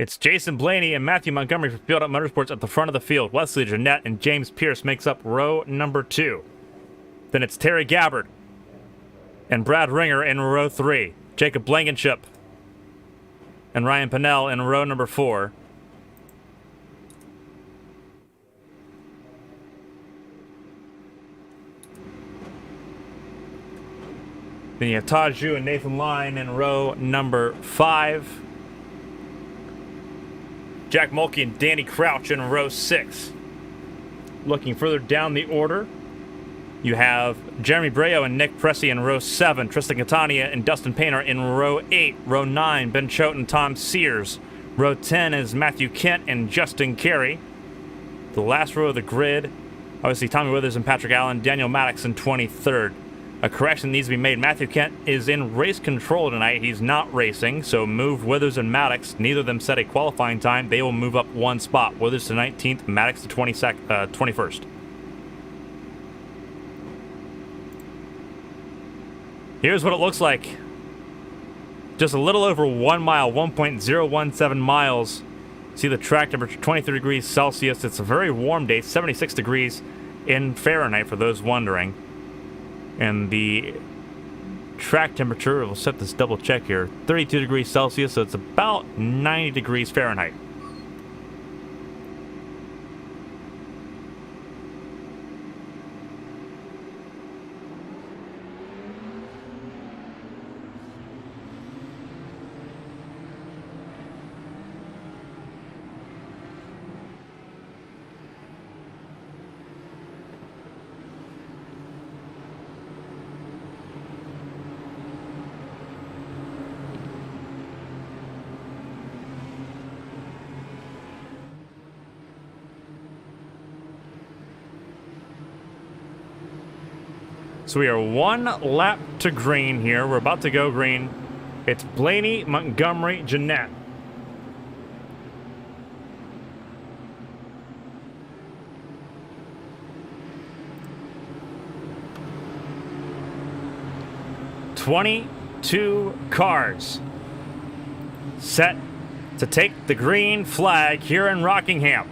It's Jason Blaney and Matthew Montgomery for Field Up Motorsports at the front of the field. Wesley Jeanette and James Pearce makes up row number 2. Then it's Terry Gabbard and Brad Ringer in row 3. Jacob Blankenship and Ryan Pannell in row number 4. Then you have Todd Zhu and Nathan Line in row number 5. Jack Mulkey and Danny Crouch in row 6. Looking further down the order, you have Jeremy Breault and Nick Pressey in row 7. Tristan Catania and Dustin Painter in row 8. Row 9, Ben Choate and Tom Sears. Row 10 is Matthew Kent and Justin Carey. The last row of the grid, obviously Tommy Withers and Patrick Allen. Daniel Maddox in 23rd. A correction needs to be made. Matthew Kent is in race control tonight. He's not racing, so move Withers and Maddox. Neither of them set a qualifying time. They will move up one spot. Withers to 19th, Maddox to 21st. Here's what it looks like. Just a little over 1 mile, 1.017 miles. See the track temperature, 23 degrees Celsius. It's a very warm day, 76 degrees in Fahrenheit for those wondering. And the track temperature, we'll set this double check here, 32 degrees Celsius, so it's about 90 degrees Fahrenheit. So we are 1 lap to green here. We're about to go green. It's Blaney, Montgomery, Jeanette. "22 cars set to take the green flag here in Rockingham.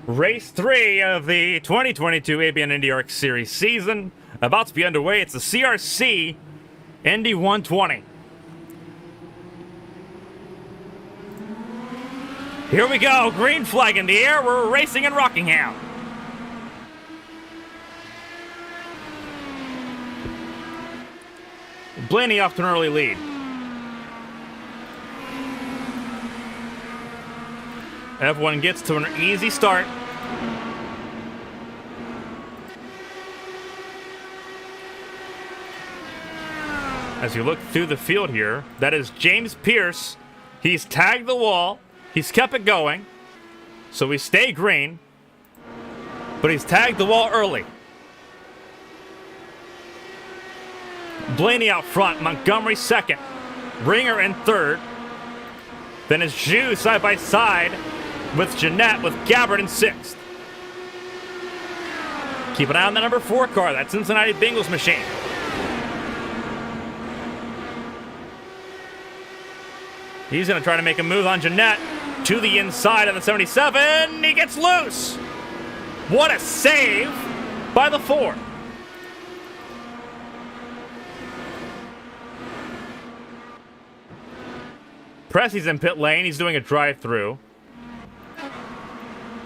Race 3 of the 2022 ABN Indy ARC Series season about to be underway. It's the CRC Indy 120. Here we go, green flag in the air. We're racing in Rockingham. Blaney off to an early lead. Everyone gets to an easy start. As you look through the field here, that is James Pearce. He's tagged the wall. He's kept it going. So we stay green. But he's tagged the wall early. Blaney out front. Montgomery second. Ringer in third. Then it's Zhu side by side with Jeanette, with Gabbard in 6th. Keep an eye on the number 4 car, that Cincinnati Bengals machine. He's going to try to make a move on Jeanette to the inside of the 77. He gets loose. What a save by the 4. Pressey's in pit lane. He's doing a drive-through.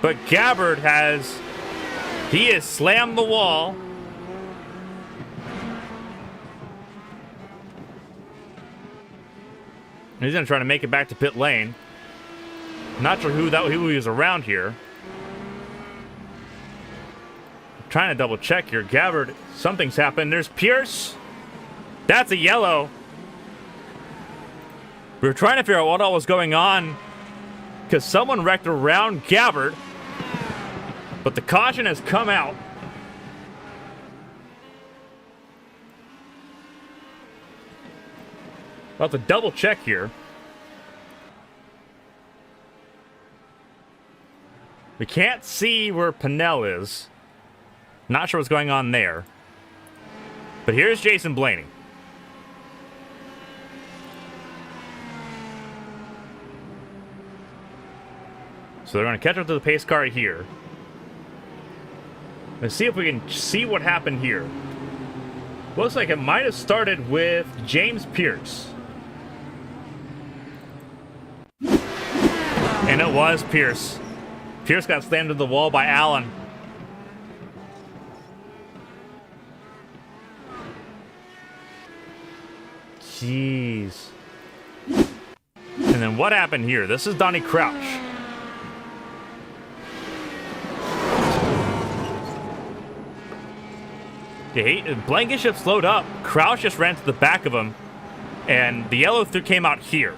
But Gabbard he has slammed the wall. He's going to try to make it back to pit lane. Not sure who he was around here. Trying to double check here. Gabbard, something's happened. There's Pearce. That's a yellow. We were trying to figure out what all was going on because someone wrecked around Gabbard. But the caution has come out. We'll have to double check here. We can't see where Pannell is. Not sure what's going on there. But here's Jason Blaney. So they're going to catch up to the pace car here. Let's see if we can see what happened here. Looks like it might have started with James Pearce. And it was Pearce. Pearce got slammed to the wall by Allen. Jeez. And then what happened here? This is Donny Crouch. Blankenship slowed up. Crouch just ran to the back of him. And the yellow came out here.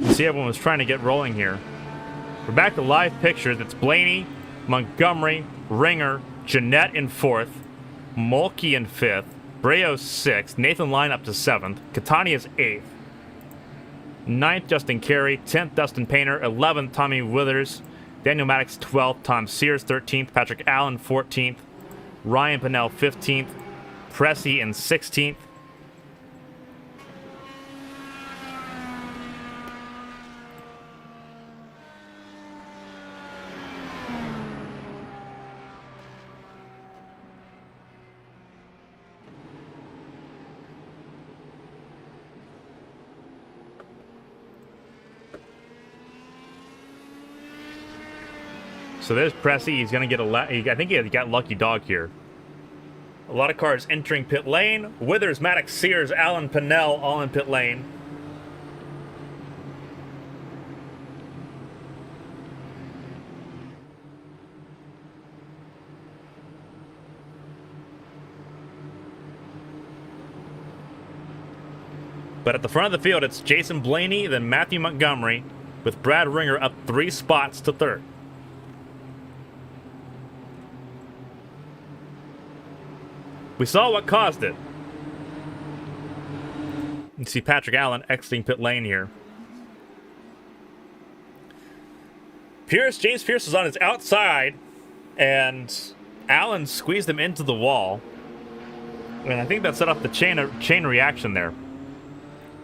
See, everyone was trying to get rolling here. We're back to live pictures. It's Blaney, Montgomery, Ringer, Jeanette in 4th, Mulkey in 5th, Breault 6th, Nathan Line up to 7th, Catania's 8th, 9th Justin Carey, 10th Dustin Painter, 11th Tommy Withers, Daniel Maddox 12th, Tom Sears 13th, Patrick Allen 14th, Ryan Pannell 15th, Pressey in 16th. So there's Pressey. He's going to get I think he got lucky dog here. A lot of cars entering pit lane. Withers, Maddox, Sears, Allen, Pannell all in pit lane. But at the front of the field, it's Jason Blaney, then Matthew Montgomery, with Brad Ringer up 3 spots to 3rd. We saw what caused it. You see Patrick Allen exiting pit lane here. James Pearce was on his outside, and Allen squeezed him into the wall. And I think that set off the chain reaction there.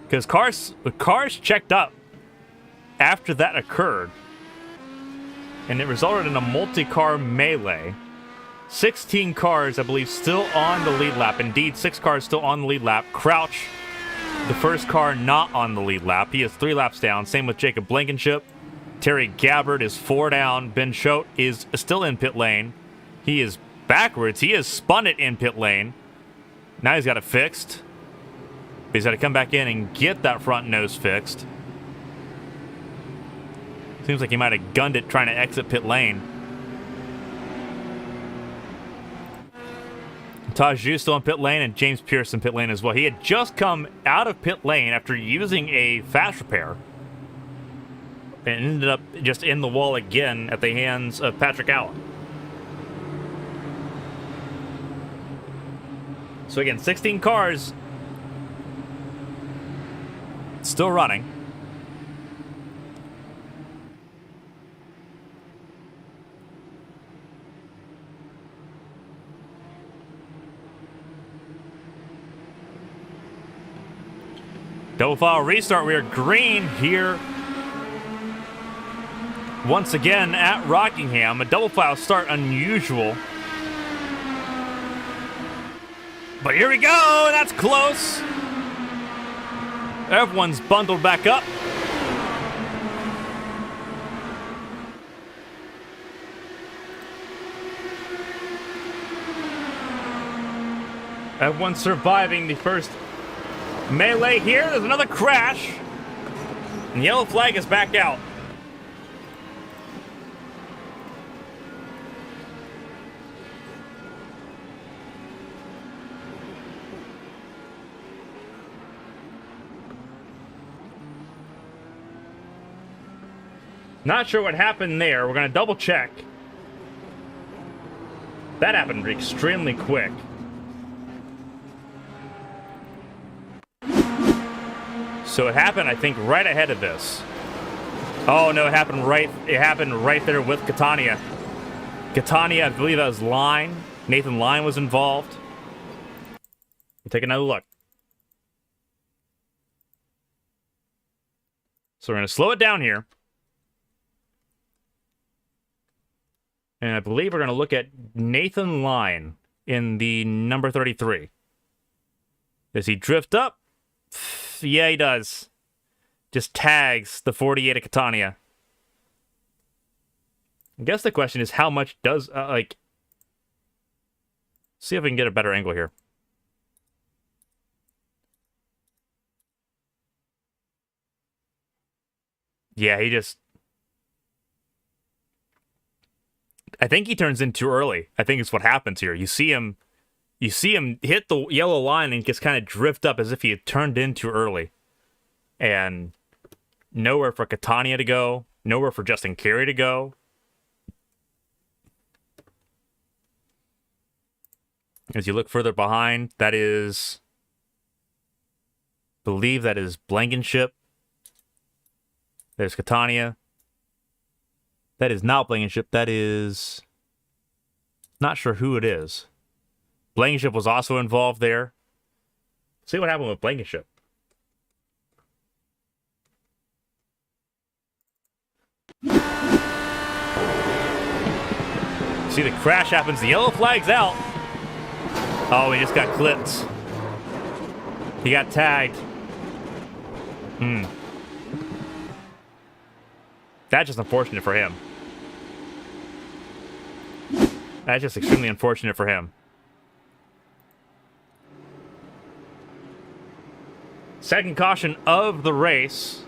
Because cars checked up after that occurred, and it resulted in a multi-car melee. 16 cars, I believe, still on the lead lap. Indeed, 6 cars still on the lead lap. Crouch, the first car not on the lead lap. He is 3 laps down. Same with Jacob Blankenship. Terry Gabbard is 4 down. Ben Choate is still in pit lane. He is backwards. He has spun it in pit lane. Now he's got it fixed. He's got to come back in and get that front nose fixed. Seems like he might have gunned it trying to exit pit lane. Todd still in pit lane, and James Pearce in pit lane as well. He had just come out of pit lane after using a fast repair and ended up just in the wall again at the hands of Patrick Allen. So again, 16 cars still running. Double file restart. We are green here once again at Rockingham. A double file start, unusual. But here we go. That's close. Everyone's bundled back up. Everyone's surviving the first melee here. There's another crash. And the yellow flag is back out. Not sure what happened there. We're going to double check. That happened extremely quick. So it happened, I think, right ahead of this. Oh no, it happened right there with Catania. Catania, I believe that was Line. Nathan Line was involved. We'll take another look. So we're going to slow it down here. And I believe we're going to look at Nathan Line in the number 33. Does he drift up? Yeah, he does. Just tags the 48 of Catania. I guess the question is how much does, see if we can get a better angle here. Yeah, he just... I think he turns in too early. I think it's what happens here. You see him hit the yellow line and just kind of drift up as if he had turned in too early. And nowhere for Catania to go. Nowhere for Justin Carey to go. As you look further behind, that is... I believe that is Blankenship. There's Catania. That is not Blankenship. That is... Not sure who it is. Blankenship was also involved there. See what happened with Blankenship. See, the crash happens. The yellow flag's out. Oh, he just got clipped. He got tagged. That's just unfortunate for him. That's just extremely unfortunate for him. Second caution of the race.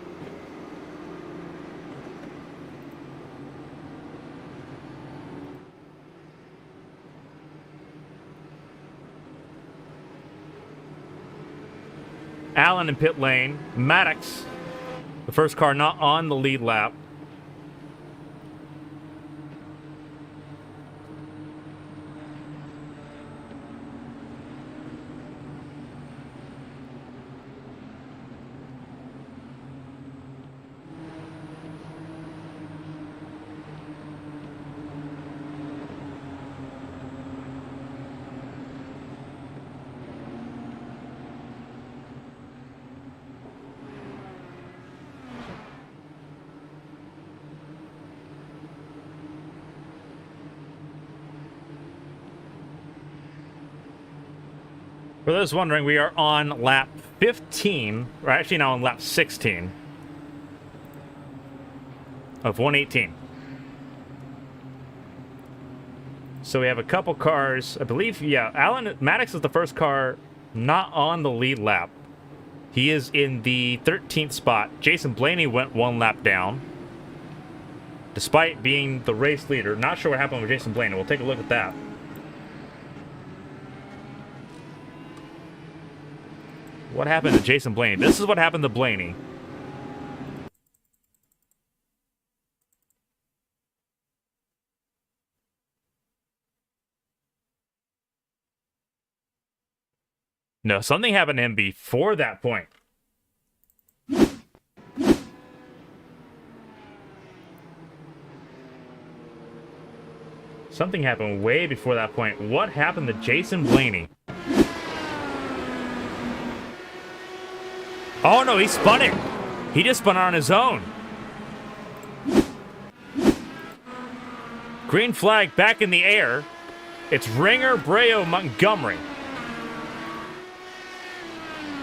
Allen in pit lane. Maddox, the first car not on the lead lap. For those wondering, we are on lap 15. We're actually now on lap 16 of 118. So we have a couple cars. I believe, yeah, Maddox is the first car not on the lead lap. He is in the 13th spot. Jason Blaney went one lap down, despite being the race leader. Not sure what happened with Jason Blaney. We'll take a look at that. What happened to Jason Blaney? This is what happened to Blaney. No, something happened to him before that point. Something happened way before that point. What happened to Jason Blaney? Oh no, he spun it. He just spun it on his own. Green flag back in the air. It's Ringer, Breault, Montgomery.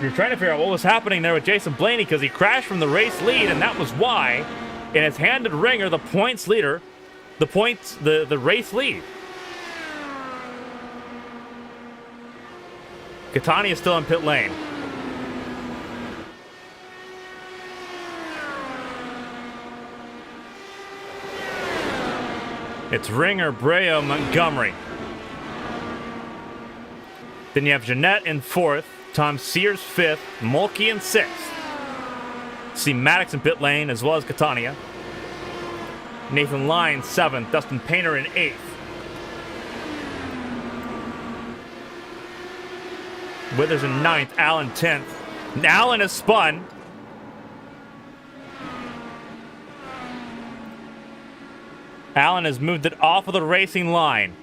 You're trying to figure out what was happening there with Jason Blaney because he crashed from the race lead, and that was why. And it's handed Ringer, the points leader, the race lead. Catania is still in pit lane. It's Ringer, Breault, Montgomery. Then you have Jeanette in 4th, Tom Sears 5th, Mulkey in 6th. See Maddox in pit lane as well as Catania. Nathan Line 7th, Dustin Painter in 8th. Withers in 9th, Allen 10th. Allen is spun. Allen has moved it off of the racing line.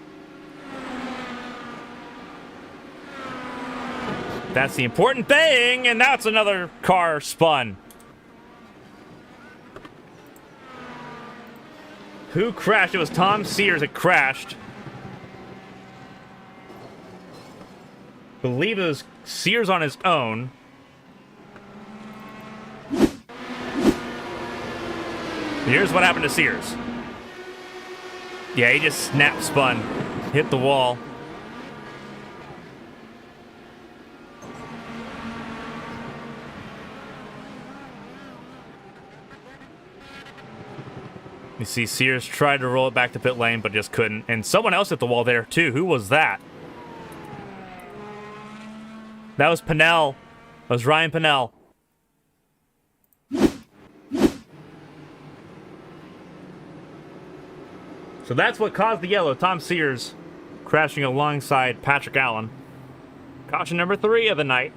That's the important thing, and that's another car spun. Who crashed? It was Tom Sears that crashed. Believe it was Sears on his own. Here's what happened to Sears. Yeah, he just snap spun, hit the wall. You see Sears tried to roll it back to pit lane, but just couldn't. And someone else hit the wall there, too. Who was that? That was Pannell. That was Ryan Pannell. So that's what caused the yellow. Tom Sears crashing alongside Patrick Allen. Caution number 3 of the night.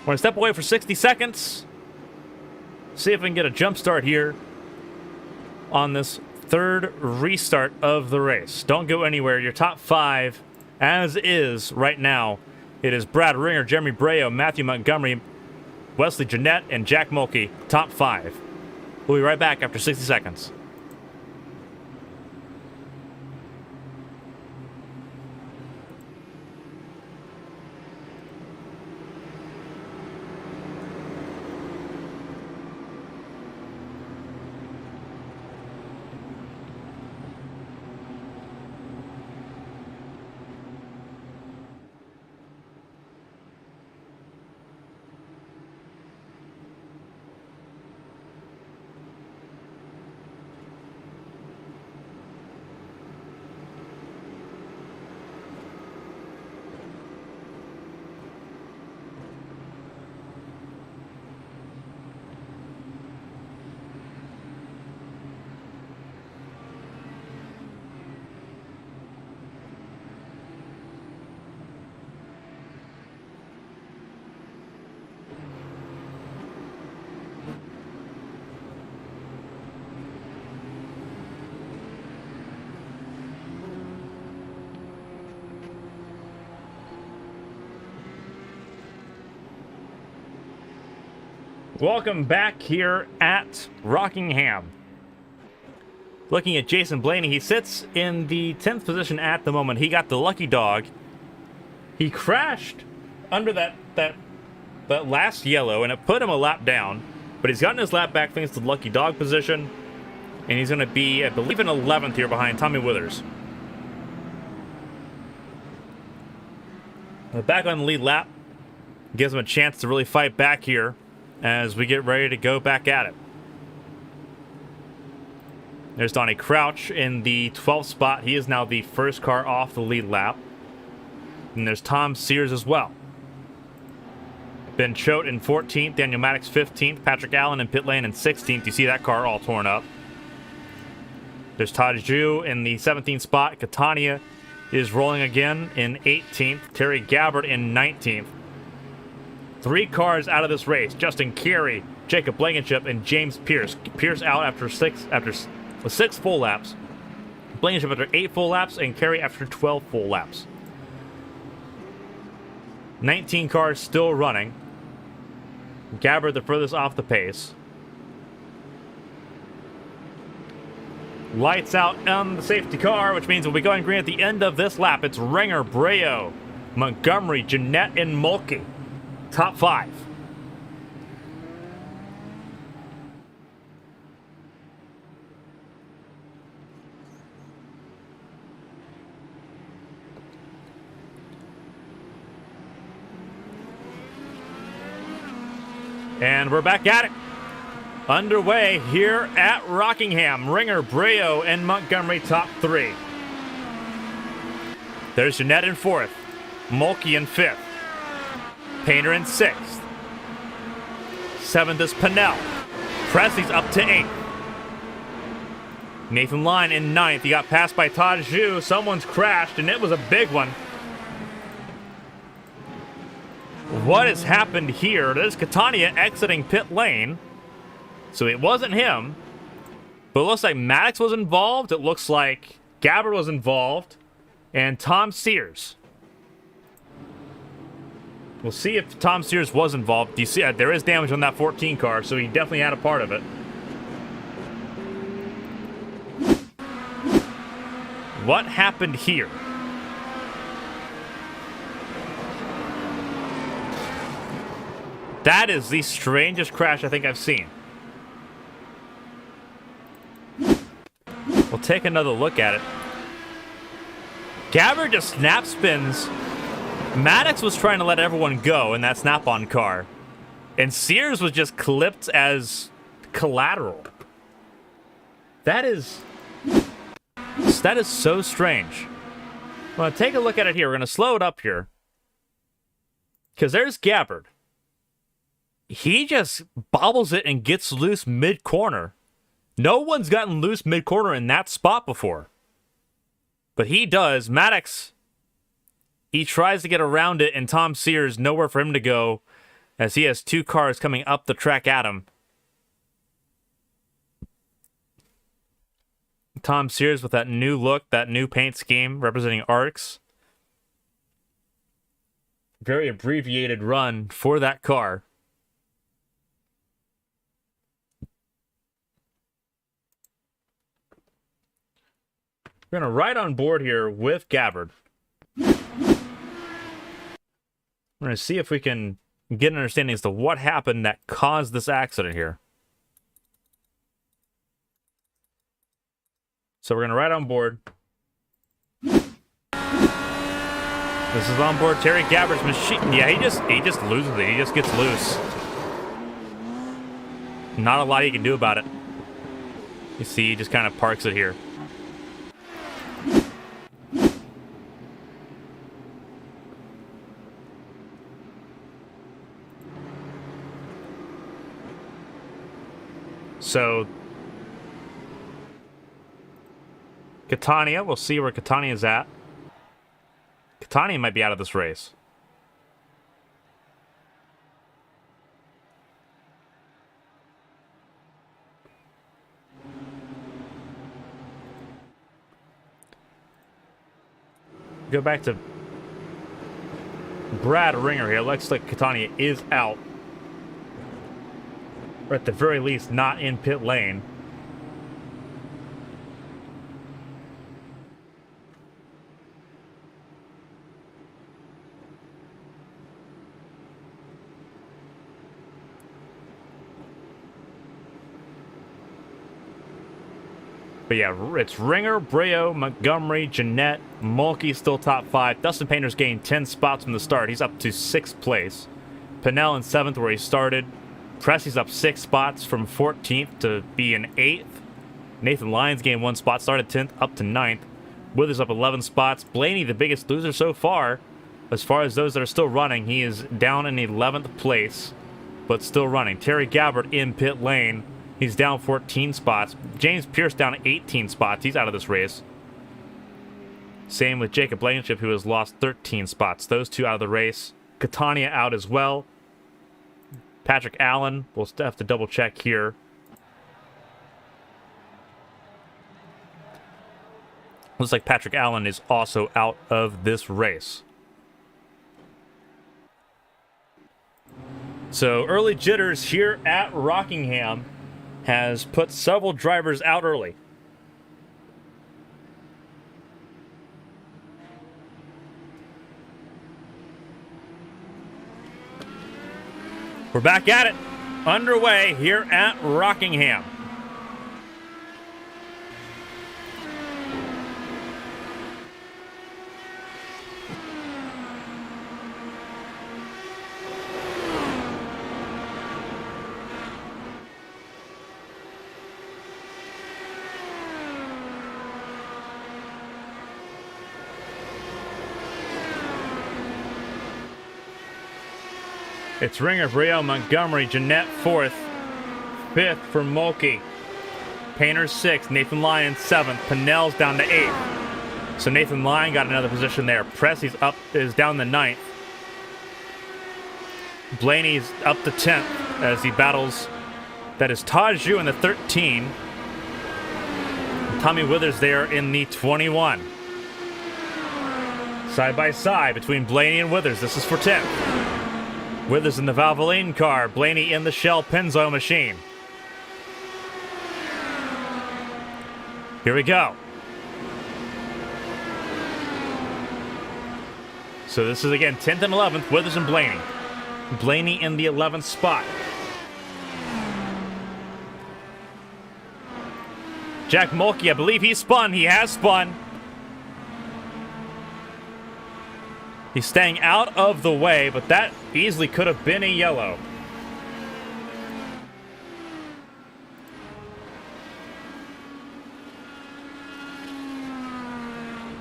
We're going to step away for 60 seconds. See if we can get a jump start here on this third restart of the race. Don't go anywhere. Your top 5, as is right now, it is Brad Ringer, Jeremy Breault, Matthew Montgomery, Wesley Jeanette, and Jack Mulkey. Top 5. We'll be right back after 60 seconds. Welcome back here at Rockingham. Looking at Jason Blaney, he sits in the 10th position at the moment. He got the lucky dog. He crashed under that last yellow, and it put him a lap down. But he's gotten his lap back thanks to the lucky dog position. And he's going to be, I believe, in 11th here behind Tommy Withers. Back on the lead lap. Gives him a chance to really fight back here as we get ready to go back at it. There's Donny Crouch in the 12th spot. He is now the first car off the lead lap. And there's Tom Sears as well. Ben Choate in 14th, Daniel Maddox 15th, Patrick Allen in pit lane in 16th. You see that car all torn up. There's Todd Ju in the 17th spot. Catania is rolling again in 18th. Terry Gabbard in 19th. 3 cars out of this race: Justin Carey, Jacob Blankenship, and James Pearce. Pearce out after 6 full laps. Blankenship after 8 full laps, and Carey after 12 full laps. 19 cars still running. Gabbard the furthest off the pace. Lights out on the safety car, which means we'll be going green at the end of this lap. It's Ringer, Breault, Montgomery, Jeanette, and Mulkey. Top 5. And we're back at it. Underway here at Rockingham. Ringer, Breault, and Montgomery top 3. There's Jeanette in 4th. Mulkey in 5th. Painter in 6th. 7th is Pannell. Pressey's up to 8th. Nathan Line in 9th. He got passed by Todd Ju. Someone's crashed, and it was a big one. what has happened here? There's Catania exiting pit lane. So it wasn't him. But it looks like Maddox was involved. It looks like Gabbard was involved. And Tom Sears. We'll see if Tom Sears was involved. You see, there is damage on that 14 car, so he definitely had a part of it. What happened here? That is the strangest crash I think I've seen. We'll take another look at it. Gabbard just snap spins. Maddox was trying to let everyone go in that snap-on car. And Sears was just clipped as collateral. That is so strange. I'm going to take a look at it here. We're going to slow it up here. Because there's Gabbard. He just bobbles it and gets loose mid-corner. No one's gotten loose mid-corner in that spot before. But he does. Maddox, he tries to get around it, and Tom Sears, nowhere for him to go, as he has two cars coming up the track at him. Tom Sears with that new look, that new paint scheme representing arcs. Very abbreviated run for that car. We're going to ride on board here with Gabbard. We're going to see if we can get an understanding as to what happened that caused this accident here. So we're going to ride on board. This is on board Terry Gabbard's machine. Yeah, he just loses it. He just gets loose. Not a lot he can do about it. You see, he just kind of parks it here. So, Catania, we'll see where Catania is at. Catania might be out of this race. Go back to Brad Ringer here. Looks like Catania is out. Or at the very least, not in pit lane. But yeah, it's Ringer, Breault, Montgomery, Jeanette, Mulkey still top 5. Dustin Painter's gained 10 spots from the start. He's up to 6th place. Pannell in 7th where he started. Pressey's up 6 spots from 14th to be in 8th. Nathan Lyons gained 1 spot, started 10th, up to 9th. Withers up 11 spots. Blaney, the biggest loser so far. As far as those that are still running, he is down in 11th place, but still running. Terry Gabbard in pit lane. He's down 14 spots. James Pearce down 18 spots. He's out of this race. Same with Jacob Blankenship, who has lost 13 spots. Those two out of the race. Catania out as well. Patrick Allen, we'll have to double check here. Looks like Patrick Allen is also out of this race. So early jitters here at Rockingham has put several drivers out early. We're back at it. Underway here at Rockingham. It's Ringer, Breault, Montgomery, Jeanette 4th, 5th for Mulkey, Painter 6th, Nathan Lyons 7th, Pannell's down to 8th. So Nathan Lyon got another position there. Pressey's up, is down to 9th. Blaney's up to 10th as he battles. That is Todd Zhu in the 13. Tommy Withers there in the 21. Side by side between Blaney and Withers. This is for 10th. Withers in the Valvoline car. Blaney in the Shell Pennzoil machine. Here we go. So this is again 10th and 11th, Withers and Blaney. Blaney in the 11th spot. Jack Mulkey, I believe he spun. He has spun. He's staying out of the way, but that easily could have been a yellow.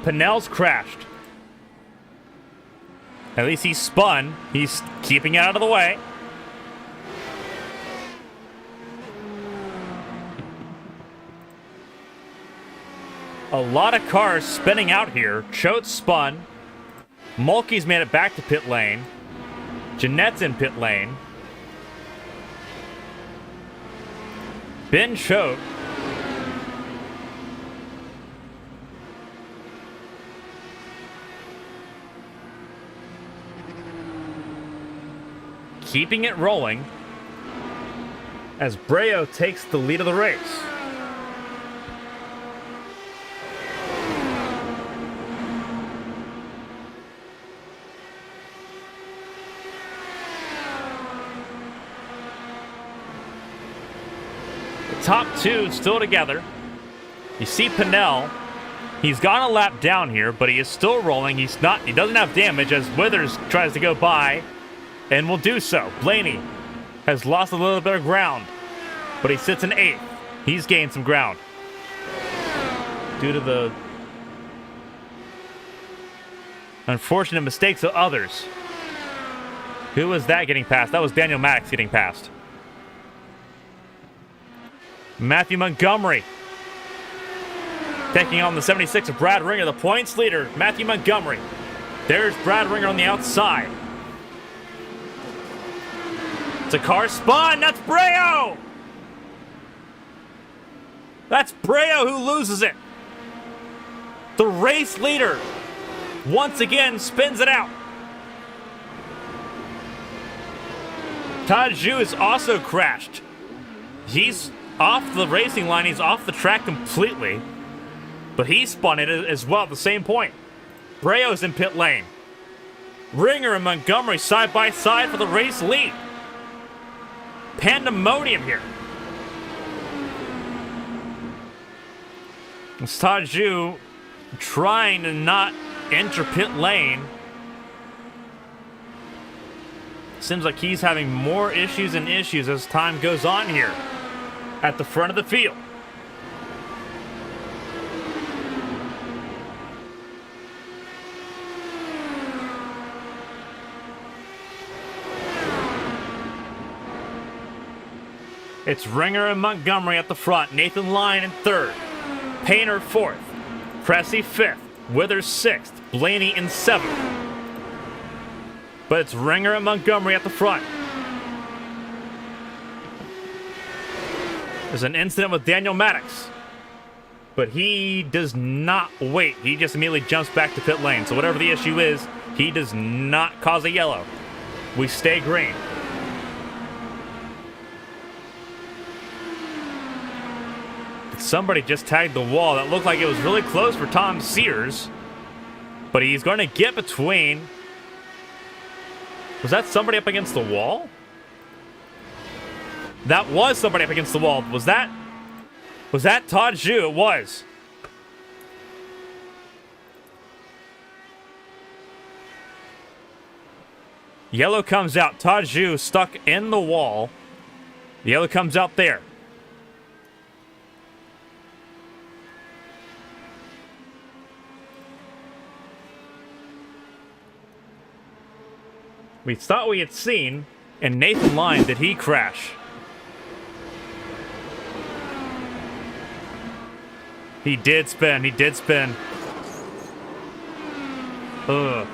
Pannell's crashed. At least he spun. He's keeping it out of the way. A lot of cars spinning out here. Choate spun. Mulkey's made it back to pit lane. Jeanette's in pit lane. Ben Choate. Keeping it rolling as Breault takes the lead of the race. The top two still together. You see Pannell. He's gone a lap down here, but he is still rolling. He doesn't have damage as Withers tries to go by. And will do so. Blaney has lost a little bit of ground, but he sits in 8th. He's gained some ground due to the unfortunate mistakes of others. Who was that getting past? That was Daniel Maddox getting past. Matthew Montgomery taking on the 76 of Brad Ringer, the points leader, Matthew Montgomery. There's Brad Ringer on the outside. It's a car spun. That's Breault. That's Breault who loses it. The race leader once again spins it out. Todd Zhu is also crashed. He's off the racing line. He's off the track completely. But he spun it as well at the same point. Breault's in pit lane. Ringer and Montgomery side by side for the race lead. Pandemonium here. It's Todd Zhu trying to not enter pit lane. Seems like he's having more issues and issues as time goes on here at the front of the field. It's Ringer and Montgomery at the front. Nathan Lyon in 3rd. Painter 4th. Pressey 5th. Withers 6th. Blaney in 7th. But it's Ringer and Montgomery at the front. There's an incident with Daniel Maddox. But he does not wait. He just immediately jumps back to pit lane. So whatever the issue is, he does not cause a yellow. We stay green. Somebody just tagged the wall. That looked like it was really close for Tom Sears. But he's going to get between. Was that somebody up against the wall? That was somebody up against the wall. Was that Todd Zhu? It was. Yellow comes out. Todd Zhu stuck in the wall. Yellow comes out there. We thought we had seen, and Nathan Lyon, did he crash? He did spin. He did spin. Ugh.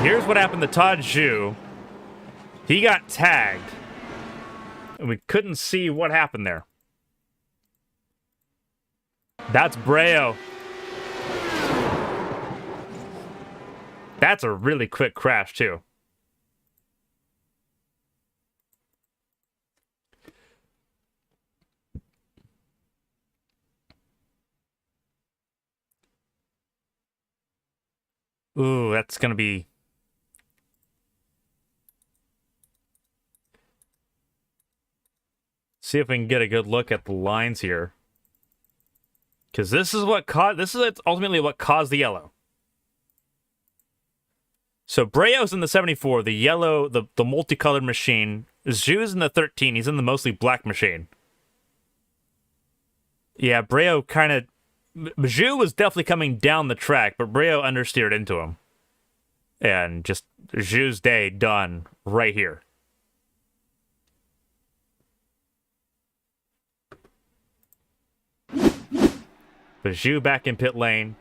Here's what happened to Todd Zhu. He got tagged, and we couldn't see what happened there. That's Breault. That's a really quick crash, too. Ooh, that's going to be... See if we can get a good look at the lines here. Because this is ultimately what caused the yellow. So Breault's in the 74, the yellow, the multicolored machine. Zhu's in the 13, he's in the mostly black machine. Yeah, Breault kind of... Zhu was definitely coming down the track, but Breault understeered into him. And just Zhu's day done right here. But Zhu back in pit lane.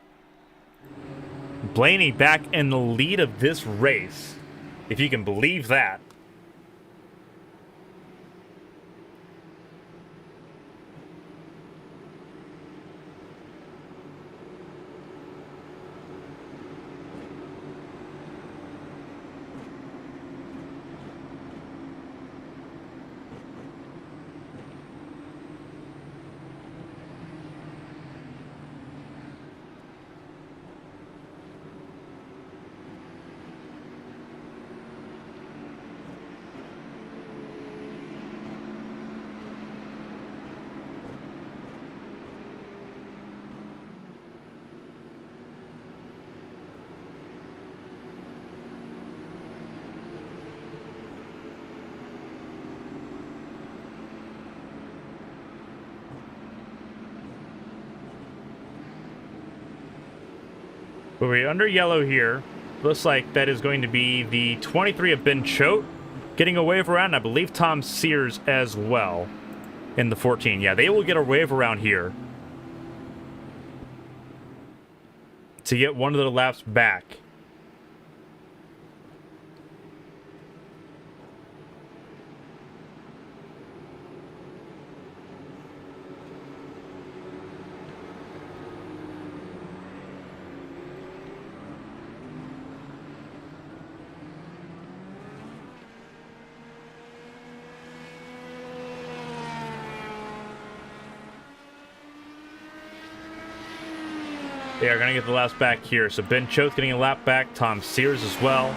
Blaney back in the lead of this race, if you can believe that. But we're under yellow here. Looks like that is going to be the 23 of Breault getting a wave around. I believe Tom Sears as well in the 14. Yeah, they will get a wave around here to get one of the laps back. They are going to get the laps back here. So Breault getting a lap back. Tom Sears as well.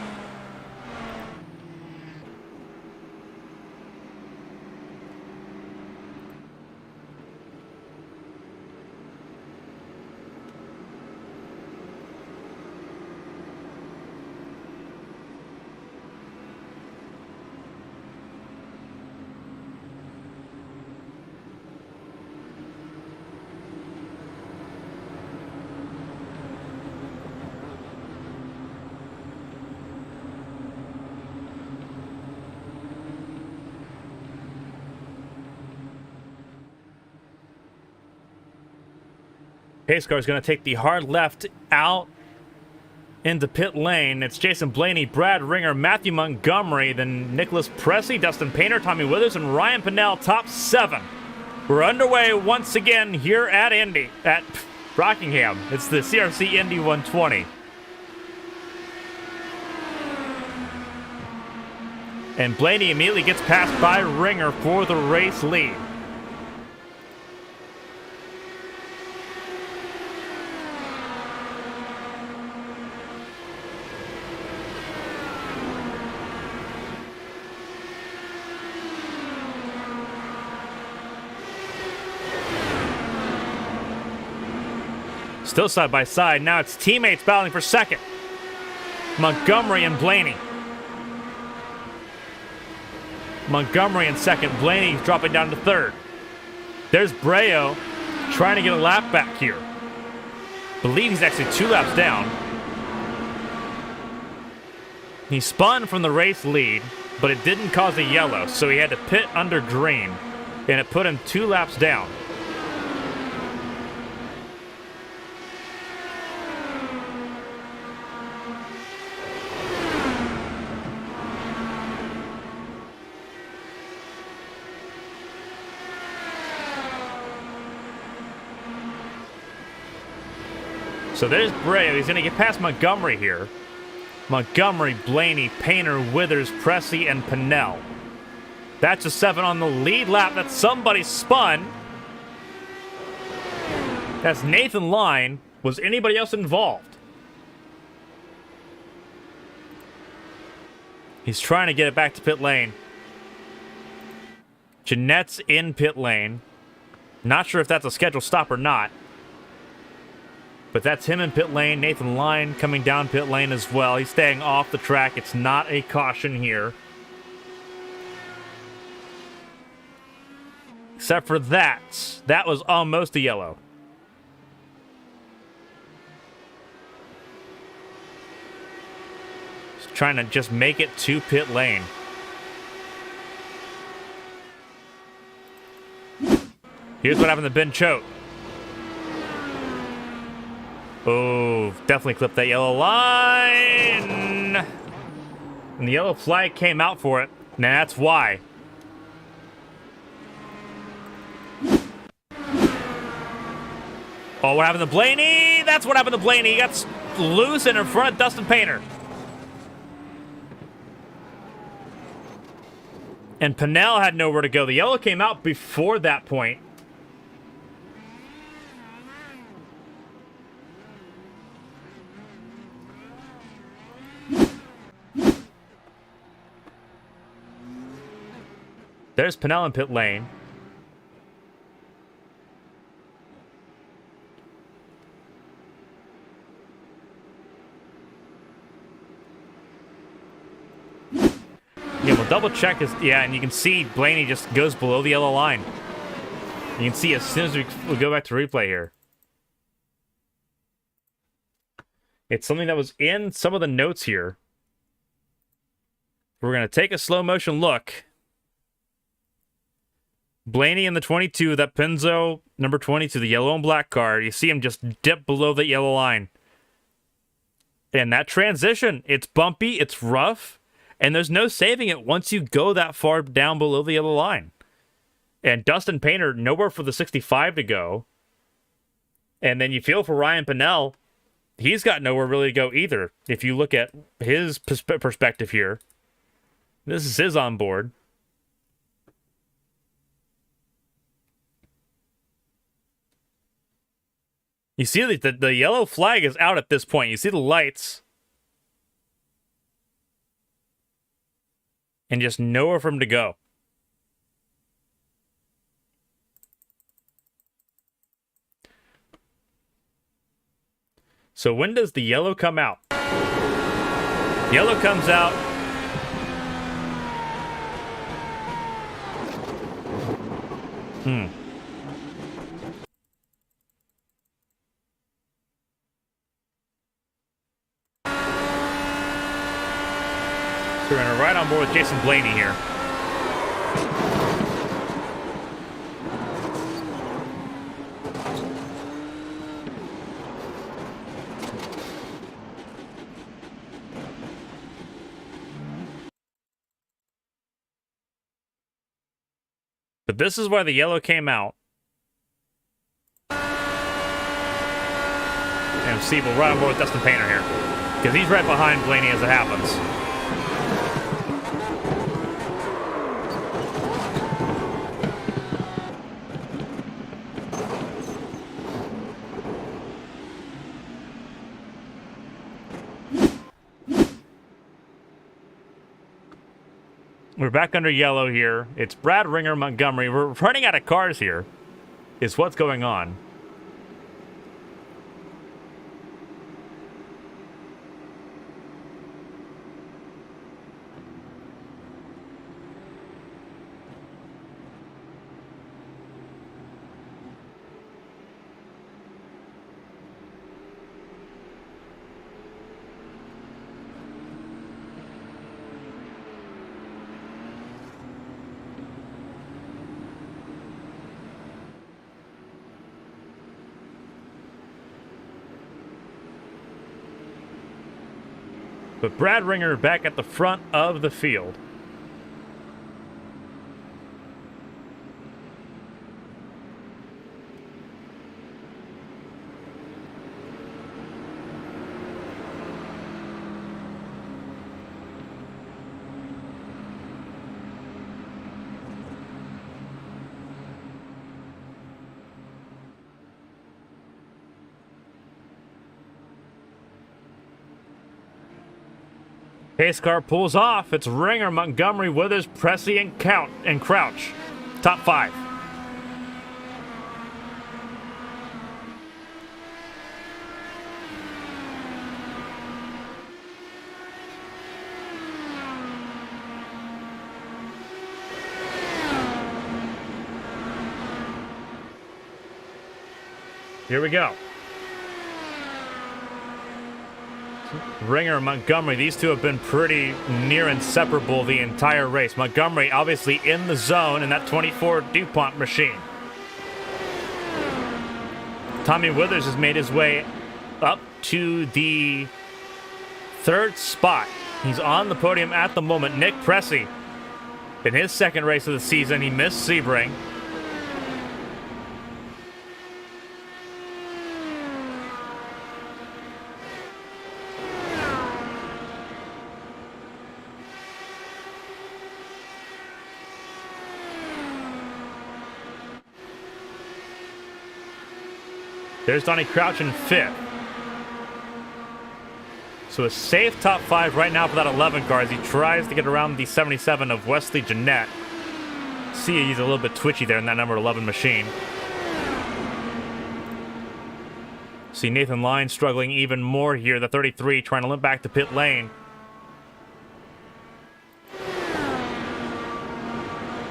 Pace car is going to take the hard left out into pit lane. It's Jason Blaney, Brad Ringer, Matthew Montgomery, then Nicholas Pressey, Dustin Painter, Tommy Withers, and Ryan Pannell, top 7. We're underway once again here at Indy, at Rockingham. It's the CRC Indy 120. And Blaney immediately gets passed by Ringer for the race lead. Still side by side. Now it's teammates battling for second. Montgomery and Blaney. Montgomery in second. Blaney dropping down to third. There's Breault trying to get a lap back here. Believe he's actually 2 laps down. He spun from the race lead, but it didn't cause a yellow, so he had to pit under green, and it put him 2 laps down. So there's Breault. He's going to get past Montgomery here. Montgomery, Blaney, Painter, Withers, Pressey, and Pannell. That's a 7 on the lead lap that somebody spun. That's Nathan Line. Was anybody else involved? He's trying to get it back to pit lane. Jeanette's in pit lane. Not sure if that's a scheduled stop or not. But that's him in pit lane. Nathan Line coming down pit lane as well. He's staying off the track. It's not a caution here. Except for that. That was almost a yellow. He's trying to just make it to pit lane. Here's what happened to Ben Choate. Oh, definitely clipped that yellow line. And the yellow flag came out for it. And that's why. Oh, what happened to Blaney? That's what happened to Blaney. He got loose and in front of Dustin Painter. And Pannell had nowhere to go. The yellow came out before that point. There's Pannell in pit lane. Yeah, we'll double check his... Yeah, and you can see Blaney just goes below the yellow line. You can see as soon as we go back to replay here. It's something that was in some of the notes here. We're going to take a slow motion look. Blaney in the 22, that Pinzo number 22, the yellow and black car. You see him just dip below the yellow line. And that transition, it's bumpy, it's rough, and there's no saving it once you go that far down below the yellow line. And Dustin Painter, nowhere for the 65 to go. And then you feel for Ryan Pannell, he's got nowhere really to go either. If you look at his perspective here, this is his onboard. You see the yellow flag is out at this point. You see the lights. And just nowhere for him to go. So when does the yellow come out? Yellow comes out. We're going to ride on board with Jason Blaney here. But this is why the yellow came out. And see, we'll ride on board with Dustin Painter here. Because he's right behind Blaney as it happens. We're back under yellow here. It's Brad Ringer, Montgomery. We're running out of cars here, is what's going on. But Brad Ringer back at the front of the field. Pace car pulls off. It's Ringer, Montgomery, Withers, Pressey, and Crouch. Top 5. Here we go. Ringer, Montgomery, these two have been pretty near inseparable the entire race. Montgomery obviously in the zone in that 24 DuPont machine. Tommy Withers has made his way up to the 3rd spot. He's on the podium at the moment. Nick Pressey, in his 2nd race of the season, he missed Sebring. There's Donny Crouch in 5th. So a safe top 5 right now for that 11 car as he tries to get around the 77 of Wesley Jeanette. See, he's a little bit twitchy there in that number 11 machine. See Nathan Lyne struggling even more here, the 33, trying to limp back to pit lane.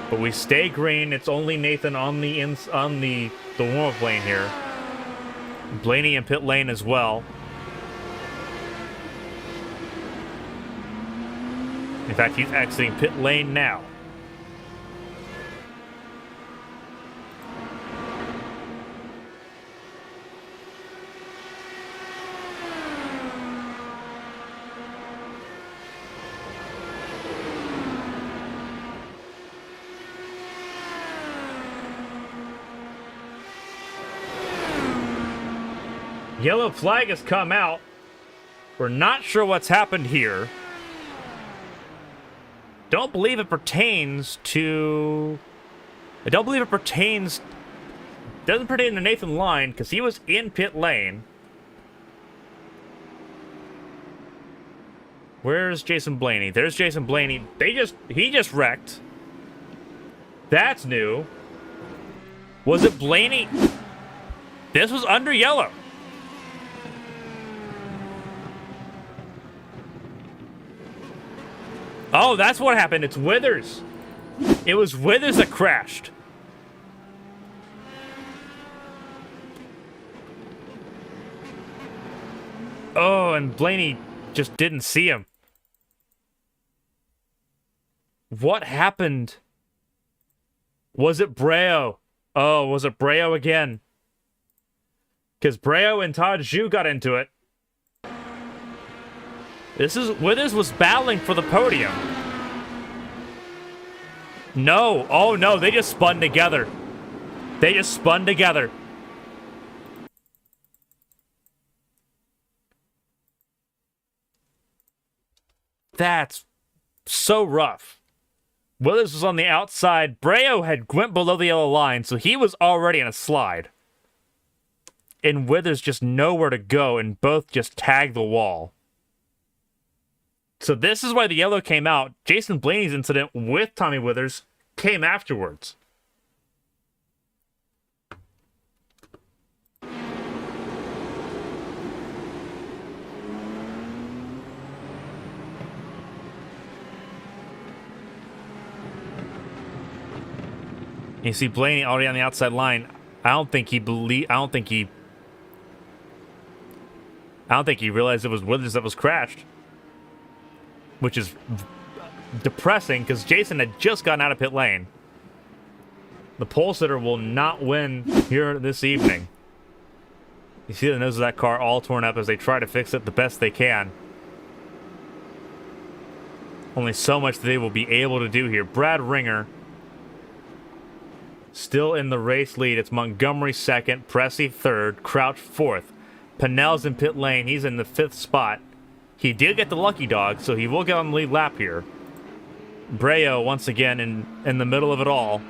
But we stay green. It's only Nathan on the warm-up lane here. Blaney in pit lane as well. In fact, he's exiting pit lane now. Yellow flag has come out. We're not sure what's happened here. Don't believe it pertains to... I don't believe it pertains... Doesn't pertain to Nathan Lyne, because he was in pit lane. Where's Jason Blaney? There's Jason Blaney. He just wrecked. That's new. Was it Blaney? This was under yellow. Oh, that's what happened. It's Withers. It was Withers that crashed. Oh, and Blaney just didn't see him. What happened? Was it Breault? Oh, was it Breault again? Because Breault and Todd Zhu got into it. Withers was battling for the podium. No. Oh, no. They just spun together. They just spun together. That's so rough. Withers was on the outside. Breault had went below the yellow line, so he was already in a slide. And Withers just nowhere to go, and both just tagged the wall. So this is why the yellow came out. Jason Blaney's incident with Tommy Withers came afterwards. You see Blaney already on the outside line. I don't think he realized it was Withers that was crashed. Which is depressing because Jason had just gotten out of pit lane. The pole sitter will not win here this evening. You see the nose of that car all torn up as they try to fix it the best they can. Only so much they will be able to do here. Brad Ringer still in the race lead. It's Montgomery 2nd, Pressey 3rd, Crouch 4th. Pannell's in pit lane. He's in the 5th spot. He did get the lucky dog, so he will get on the lead lap here. Breault, once again, in the middle of it all.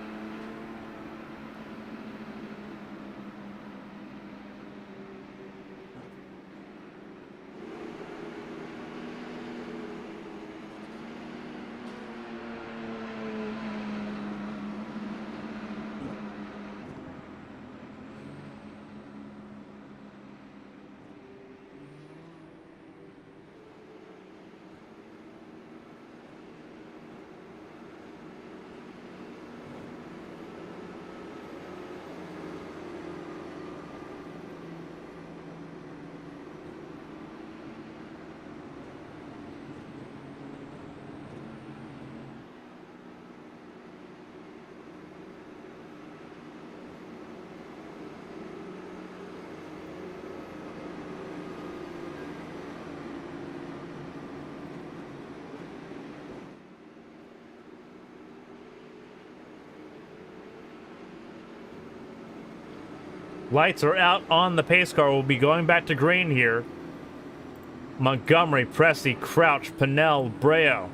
Lights are out on the pace car. We'll be going back to green here. Montgomery, Pressey, Crouch, Pannell, Breault.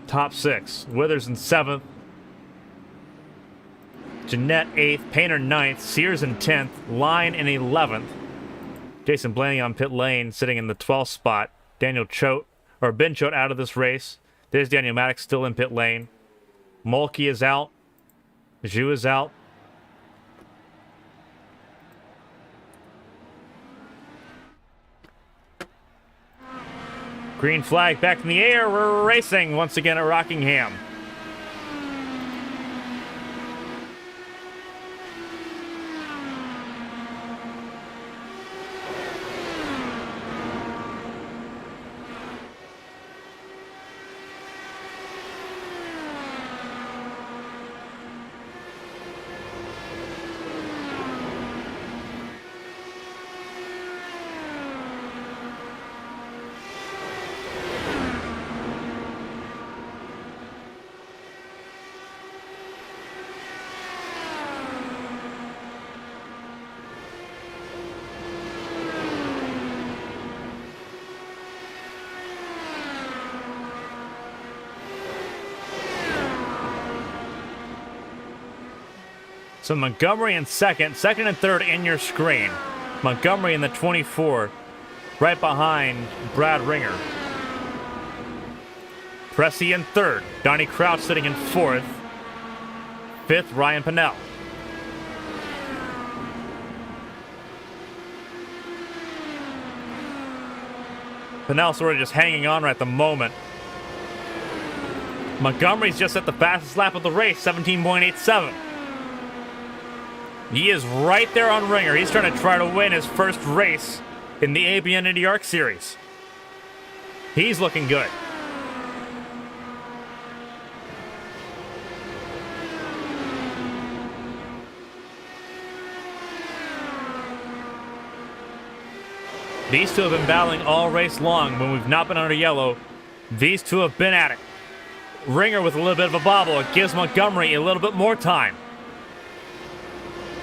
Top 6. Withers in 7th. Jeanette 8th. Painter 9th. Sears in 10th. Line in 11th. Jason Blaney on pit lane, sitting in the 12th spot. Ben Choate out of this race. There's Daniel Maddox still in pit lane. Mulkey is out. Zhu is out. Green flag back in the air. We're racing once again at Rockingham. So Montgomery in second and third in your screen. Montgomery in the 24, right behind Brad Ringer. Pressey in third. Donny Crouch sitting in fourth. Fifth, Ryan Pannell. Pannell sort of just hanging on right at the moment. Montgomery's just at the fastest lap of the race, 17.87. He is right there on Ringer. He's trying to win his first race in the ABN Indy ARC Series. He's looking good. These two have been battling all race long. When we've not been under yellow, these two have been at it. Ringer with a little bit of a bobble. It gives Montgomery a little bit more time.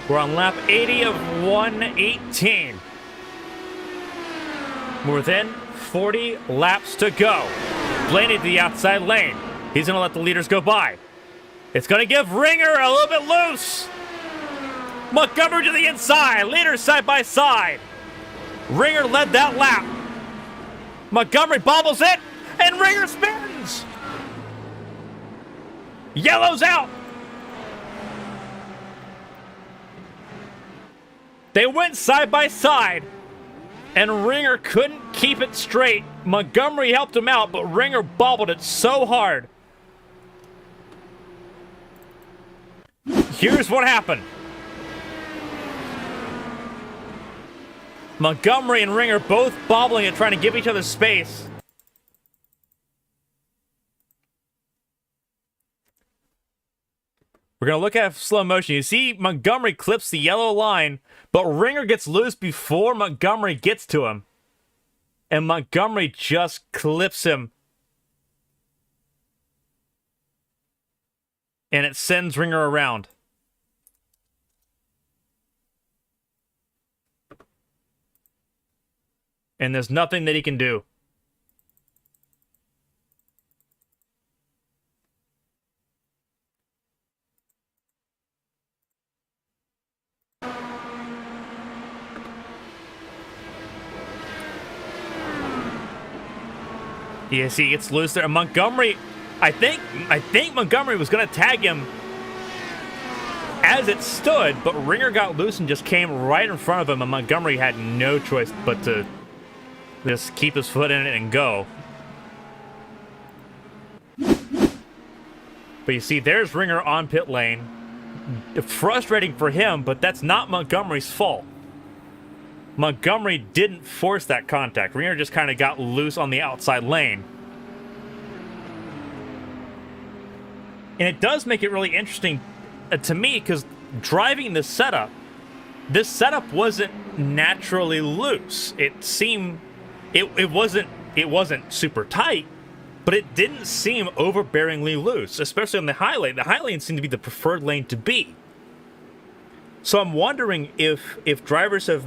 We're on lap 80 of 118. We're within 40 laps to go. Blaney to the outside lane. He's going to let the leaders go by. It's going to give Ringer a little bit loose. Montgomery to the inside. Leaders side by side. Ringer led that lap. Montgomery bobbles it, and Ringer spins. Yellow's out. They went side by side, and Ringer couldn't keep it straight. Montgomery helped him out, but Ringer bobbled it so hard. Here's what happened. Montgomery and Ringer both bobbling and trying to give each other space. We're going to look at slow motion. You see Montgomery clips the yellow line, but Ringer gets loose before Montgomery gets to him. And Montgomery just clips him. And it sends Ringer around. And there's nothing that he can do. Yes, he gets loose there. Montgomery, I think Montgomery was going to tag him as it stood, but Ringer got loose and just came right in front of him, and Montgomery had no choice but to just keep his foot in it and go. But you see, there's Ringer on pit lane. Frustrating for him, but that's not Montgomery's fault. Montgomery didn't force that contact. Ringer just kind of got loose on the outside lane. And it does make it really interesting to me, because driving this setup wasn't naturally loose. It seemed, it wasn't super tight, but it didn't seem overbearingly loose, especially on the high lane. The high lane seemed to be the preferred lane to be. So I'm wondering if drivers have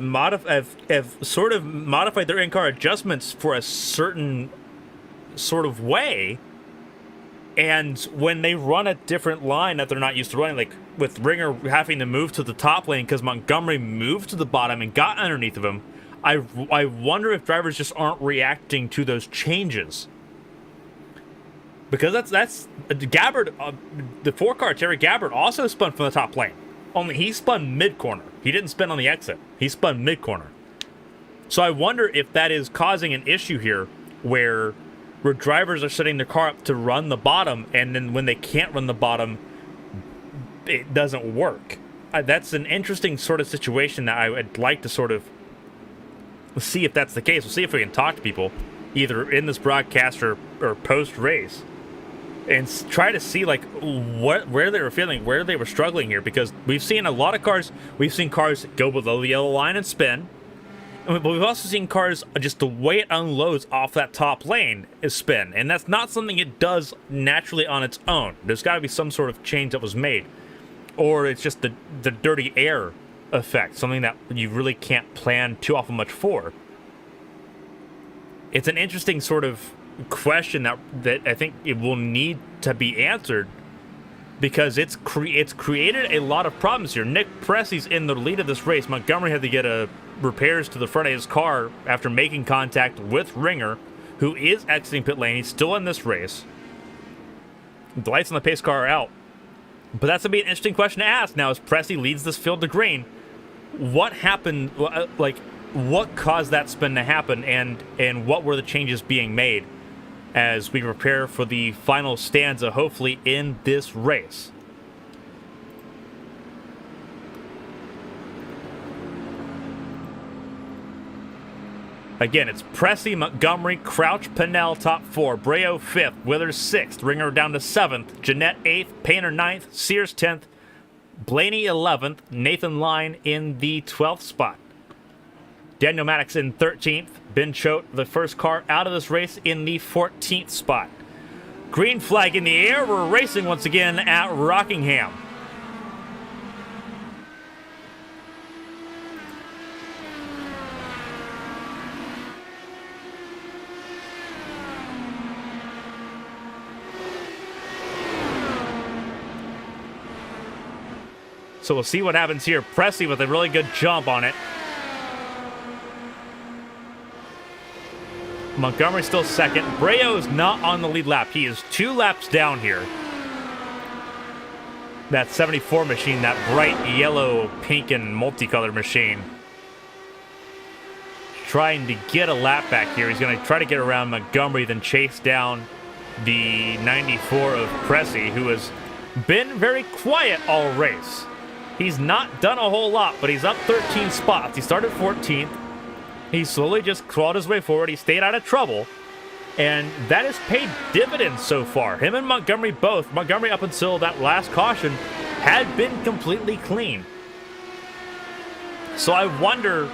sort of modified their in-car adjustments for a certain sort of way, and when they run a different line that they're not used to running, like with Ringer having to move to the top lane because Montgomery moved to the bottom and got underneath of him, I wonder if drivers just aren't reacting to those changes. Because that's Gabbard, the 4-car Terry Gabbard also spun from the top lane. Only he spun mid-corner. He didn't spin on the exit. He spun mid-corner. So I wonder if that is causing an issue here where drivers are setting their car up to run the bottom, and then when they can't run the bottom, it doesn't work. That's an interesting sort of situation that I would like to sort of see if that's the case. We'll see if we can talk to people, either in this broadcast or post-race, and try to see like where they were feeling, where they were struggling here, because we've seen a lot of cars. We've seen cars go below the yellow line and spin, but we've also seen cars just the way it unloads off that top lane is spin, and that's not something it does naturally on its own. There's got to be some sort of change that was made, or it's just the dirty air effect, something that you really can't plan too awful much for. It's an interesting sort of question that I think it will need to be answered, because it's created a lot of problems here. Nick Pressey's in the lead of this race. Montgomery had to get repairs to the front of his car after making contact with Ringer, who is exiting pit lane. He's still in this race. The lights on the pace car are out. But that's going to be an interesting question to ask now as Pressey leads this field to green. What happened, like, what caused that spin to happen, and what were the changes being made as we prepare for the final stanza, hopefully, in this race? Again, it's Pressey, Montgomery, Crouch, Pannell, top 4. Breault, 5th. Withers, 6th. Ringer down to 7th. Jeanette, 8th. Painter, 9th. Sears, 10th. Blaney, 11th. Nathan Line in the 12th spot. Daniel Maddox in 13th. Ben Choate, the first car out of this race, in the 14th spot. Green flag in the air. We're racing once again at Rockingham. So we'll see what happens here. Pressey with a really good jump on it. Montgomery still second. Breault is not on the lead lap. He is 2 laps down here. That 74 machine, that bright yellow, pink, and multicolored machine, trying to get a lap back here. He's going to try to get around Montgomery, then chase down the 94 of Pressey, who has been very quiet all race. He's not done a whole lot, but he's up 13 spots. He started 14th. He slowly just crawled his way forward. He stayed out of trouble, and that has paid dividends so far. Him and Montgomery both. Montgomery, up until that last caution, had been completely clean. So I wonder,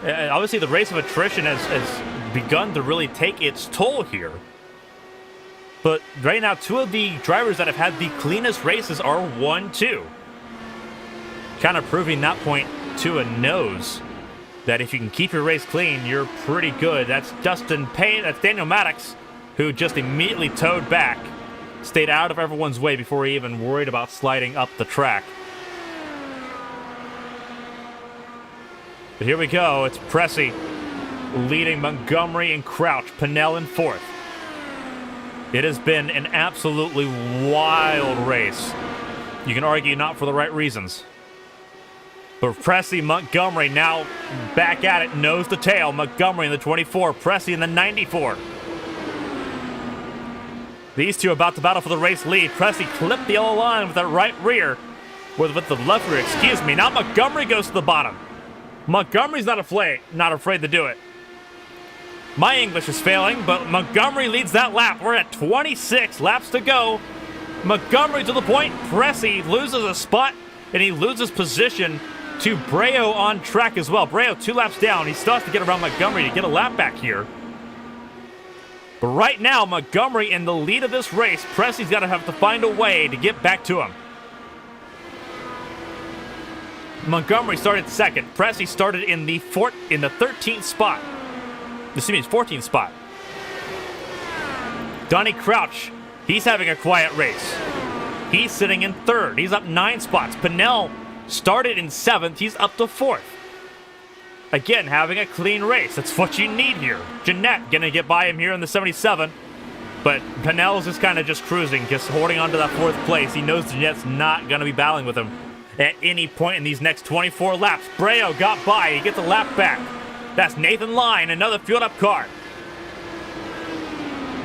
obviously the race of attrition has begun to really take its toll here. But right now, 2 of the drivers that have had the cleanest races are 1-2. Kind of proving that point to a nose, that if you can keep your race clean, you're pretty good. That's Dustin Payne. That's Daniel Maddox, who just immediately towed back, stayed out of everyone's way before he even worried about sliding up the track. But here we go. It's Pressey leading Montgomery and Crouch. Pannell in 4th. It has been an absolutely wild race. You can argue not for the right reasons. But Pressey, Montgomery now back at it, nose to tail. Montgomery in the 24, Pressey in the 94. These two about to battle for the race lead. Pressey clipped the yellow line with that right rear, with the left rear, excuse me. Now Montgomery goes to the bottom. Montgomery's not afraid to do it. My English is failing, but Montgomery leads that lap. We're at 26 laps to go. Montgomery to the point. Pressey loses a spot, and he loses position to Breault on track as well. Breault 2 laps down. He still has to get around Montgomery to get a lap back here. But right now, Montgomery in the lead of this race. Pressey's got to have to find a way to get back to him. Montgomery started second. Pressey started in the 13th spot. Excuse me, 14th spot. Donny Crouch, he's having a quiet race. He's sitting in third. He's up 9 spots. Pannell started in 7th. He's up to 4th. Again, having a clean race. That's what you need here. Jeanette going to get by him here in the 77. But Pannell's just kind of just cruising, just holding on to that 4th place. He knows Jeanette's not going to be battling with him at any point in these next 24 laps. Breault got by. He gets a lap back. That's Nathan Line, another fueled-up car.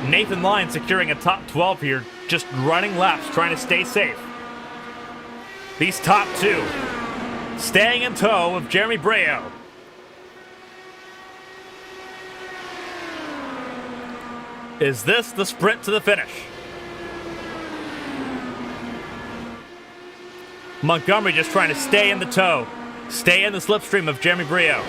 Nathan Line securing a top 12 here, just running laps, trying to stay safe. These top 2 staying in tow of Jeremy Breault. Is this the sprint to the finish? Montgomery just trying to stay in the tow, stay in the slipstream of Jeremy Breault.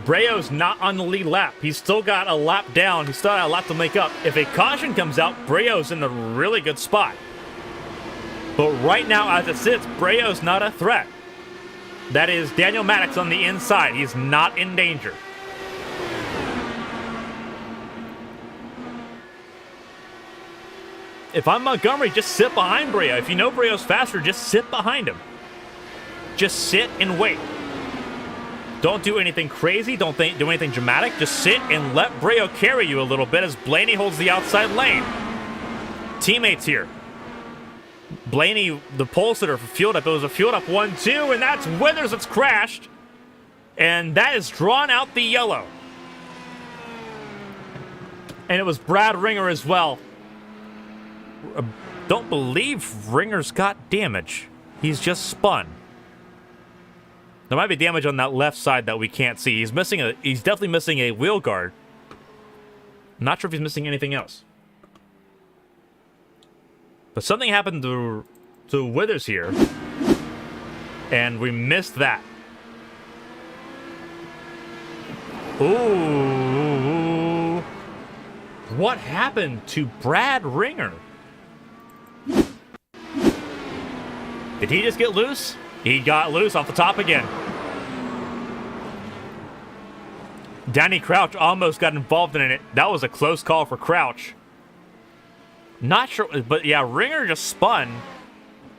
Breault's not on the lead lap. He's still got a lap down. He's still got a lap to make up. If a caution comes out, Breault's in a really good spot. But right now, as it sits, Breault's not a threat. That is Daniel Maddox on the inside. He's not in danger. If I'm Montgomery, just sit behind Breault. If you know Breault's faster, just sit behind him. Just sit and wait. Don't do anything crazy. Don't do anything dramatic. Just sit and let Breault carry you a little bit as Blaney holds the outside lane. Teammates here. Blaney, the pole sitter for fueled up. It was a fueled up 1-2, and that's Withers that's crashed. And that is drawn out the yellow. And it was Brad Ringer as well. Don't believe Ringer's got damage. He's just spun. There might be damage on that left side that we can't see. He's definitely missing a wheel guard. I'm not sure if he's missing anything else. But something happened to Withers here. And we missed that. Ooh. What happened to Brad Ringer? Did he just get loose? He got loose off the top again. Donny Crouch almost got involved in it. That was a close call for Crouch. Not sure, but yeah, Ringer just spun.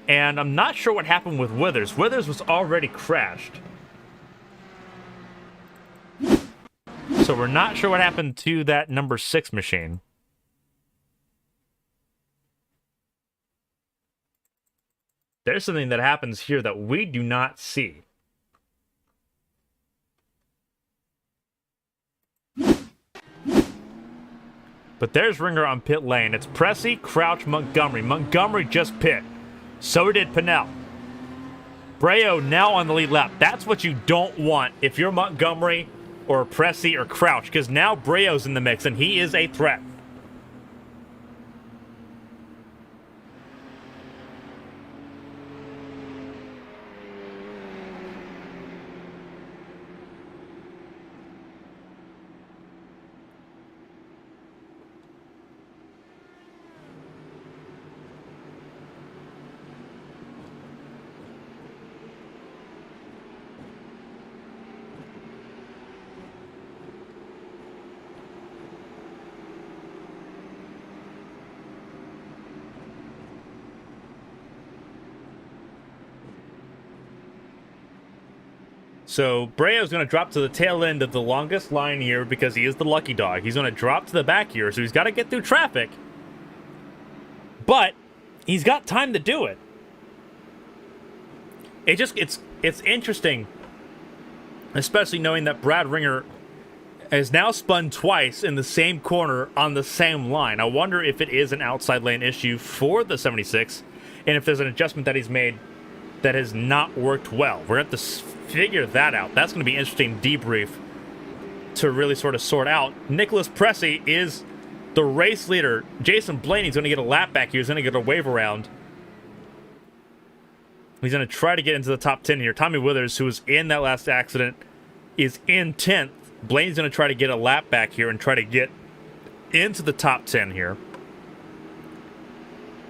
And I'm not sure what happened with Withers. Withers was already crashed. So we're not sure what happened to that number 6 machine. There's something that happens here that we do not see. But there's Ringer on pit lane. It's Pressey, Crouch, Montgomery. Montgomery just pit. So did Pannell. Breault now on the lead lap. That's what you don't want if you're Montgomery or Pressey or Crouch, because now Breault's in the mix and he is a threat. So Breault's going to drop to the tail end of the longest line here because he is the lucky dog. He's going to drop to the back here, so he's got to get through traffic. But he's got time to do it. It's interesting, especially knowing that Brad Ringer has now spun twice in the same corner on the same line. I wonder if it is an outside lane issue for the 76, and if there's an adjustment that he's made that has not worked well. We're going to have to figure that out. That's going to be an interesting debrief to really sort out. Nicholas Pressey is the race leader. Jason Blaney's going to get a lap back here. He's going to get a wave around. He's going to try to get into the top 10 here. Tommy Withers, who was in that last accident, is in 10th. Blaney's going to try to get a lap back here and try to get into the top 10 here.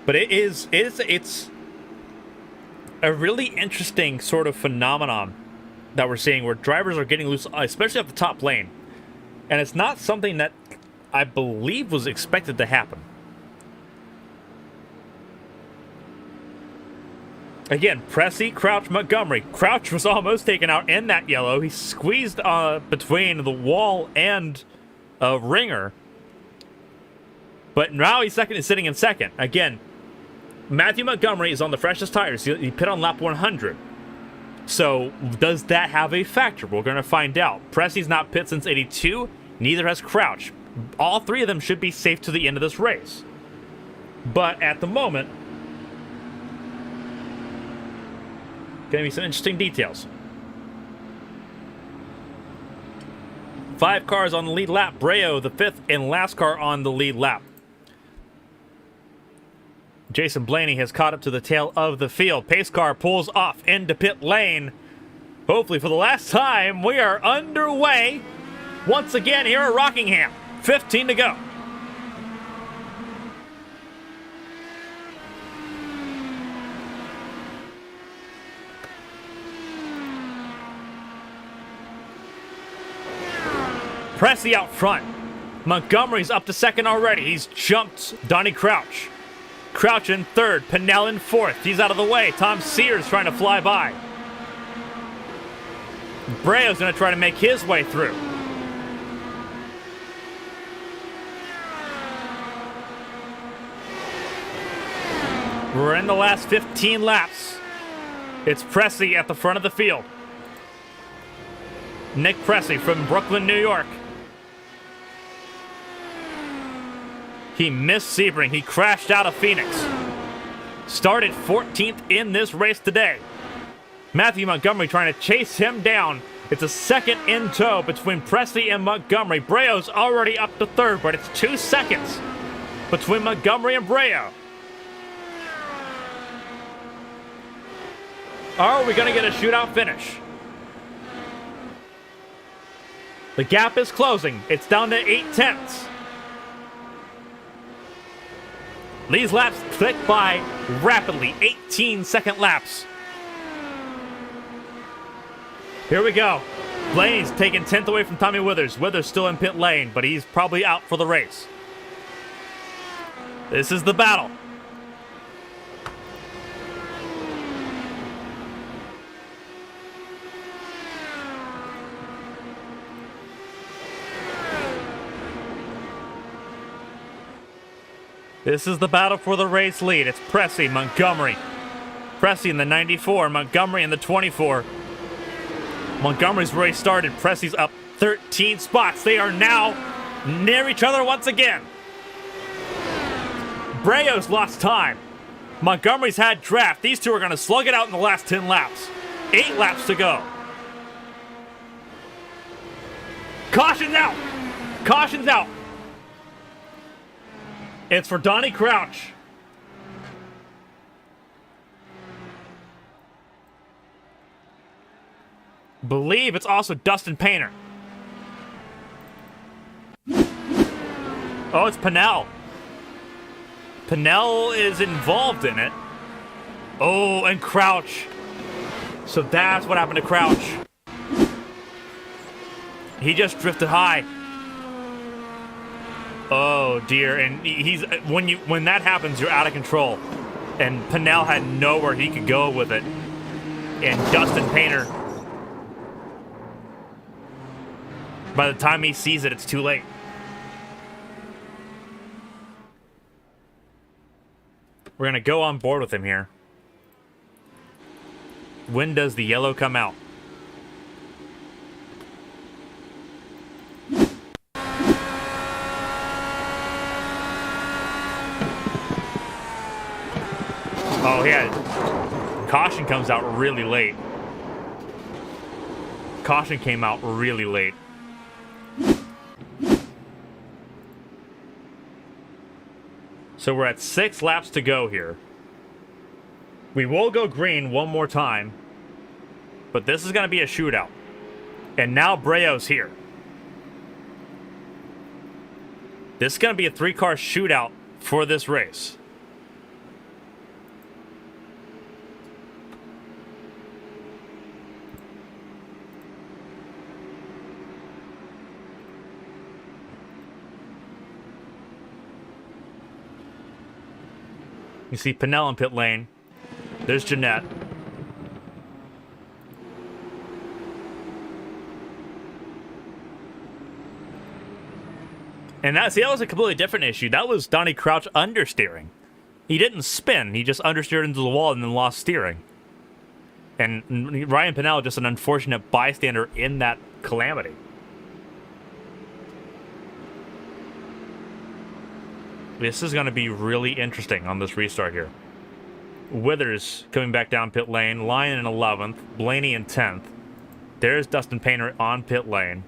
But it's a really interesting sort of phenomenon that we're seeing where drivers are getting loose, especially off the top lane. And it's not something that I believe was expected to happen. Again, Pressey, Crouch, Montgomery. Crouch was almost taken out in that yellow. He squeezed between the wall and a ringer. But now he's sitting in second. Again, Matthew Montgomery is on the freshest tires. He pit on lap 100. So, does that have a factor? We're going to find out. Pressey's not pit since 82. Neither has Crouch. All three of them should be safe to the end of this race. But at the moment, going to be some interesting details. 5 cars on the lead lap. Breault, the 5th and last car on the lead lap. Jason Blaney has caught up to the tail of the field. Pace car pulls off into pit lane. Hopefully for the last time, we are underway once again here at Rockingham. 15 to go. Pressey out front. Montgomery's up to second already. He's jumped Donny Crouch. Crouch in third. Pannell in fourth. He's out of the way. Tom Sears trying to fly by. Breault's going to try to make his way through. We're in the last 15 laps. It's Pressey at the front of the field. Nick Pressey from Brooklyn, New York. He missed Sebring. He crashed out of Phoenix. Started 14th in this race today. Matthew Montgomery trying to chase him down. It's a second in tow between Pressey and Montgomery. Breault's already up to third, but it's 2 seconds between Montgomery and Breault. Are we going to get a shootout finish? The gap is closing. It's down to 8/10. These laps click by rapidly. 18-second laps. Here we go. Blaney's taking 10th away from Tommy Withers. Withers still in pit lane, but he's probably out for the race. This is the battle. This is the battle for the race lead. It's Pressey, Montgomery. Pressey in the 94, Montgomery in the 24. Montgomery's race started. Pressey's up 13 spots. They are now near each other once again. Breault's lost time. Montgomery's had draft. These two are going to slug it out in the last 10 laps. 8 laps to go. Caution's out. Caution's out. It's for Donny Crouch. Believe it's also Dustin Painter. Oh, it's Pannell. Pannell is involved in it. Oh, and Crouch. So that's what happened to Crouch. He just drifted high. Oh dear, and he's when that happens, you're out of control. And Pannell had nowhere he could go with it. And Dustin Painter, by the time he sees it, it's too late. We're gonna go on board with him here. When does the yellow come out? Oh, yeah. Caution comes out really late. Caution came out really late. So we're at 6 laps to go here. We will go green one more time. But this is going to be a shootout. And now Breault's here. This is going to be a 3-car shootout for this race. You see Pannell in pit lane. There's Jeanette. And that was a completely different issue. That was Donny Crouch understeering. He didn't spin. He just understeered into the wall and then lost steering. And Ryan Pannell just an unfortunate bystander in that calamity. This is going to be really interesting on this restart here. Withers coming back down pit lane. Lyon in 11th. Blaney in 10th. There's Dustin Painter on pit lane.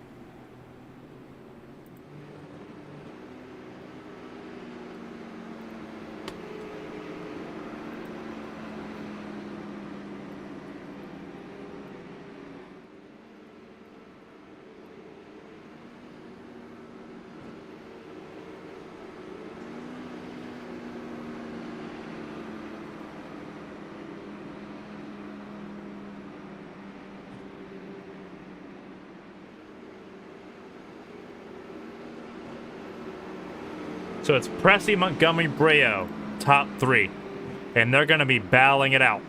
So it's Pressey, Montgomery, Breault, top 3. And they're going to be battling it out.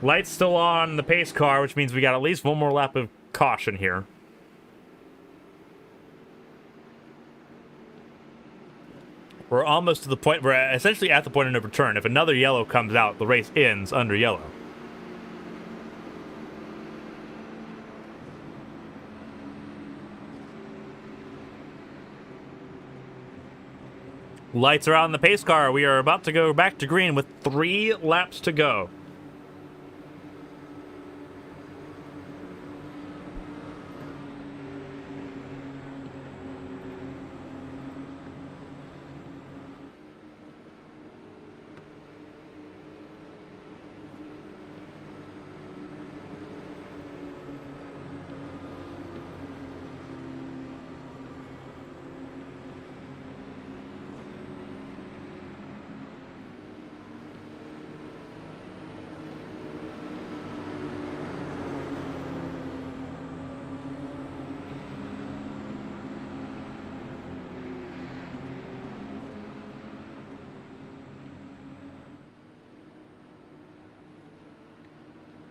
Lights still on the pace car, which means we got at least one more lap of caution here. We're almost to the point, we're essentially at the point of no return. If another yellow comes out, the race ends under yellow. Lights are out in the pace car. We are about to go back to green with 3 laps to go.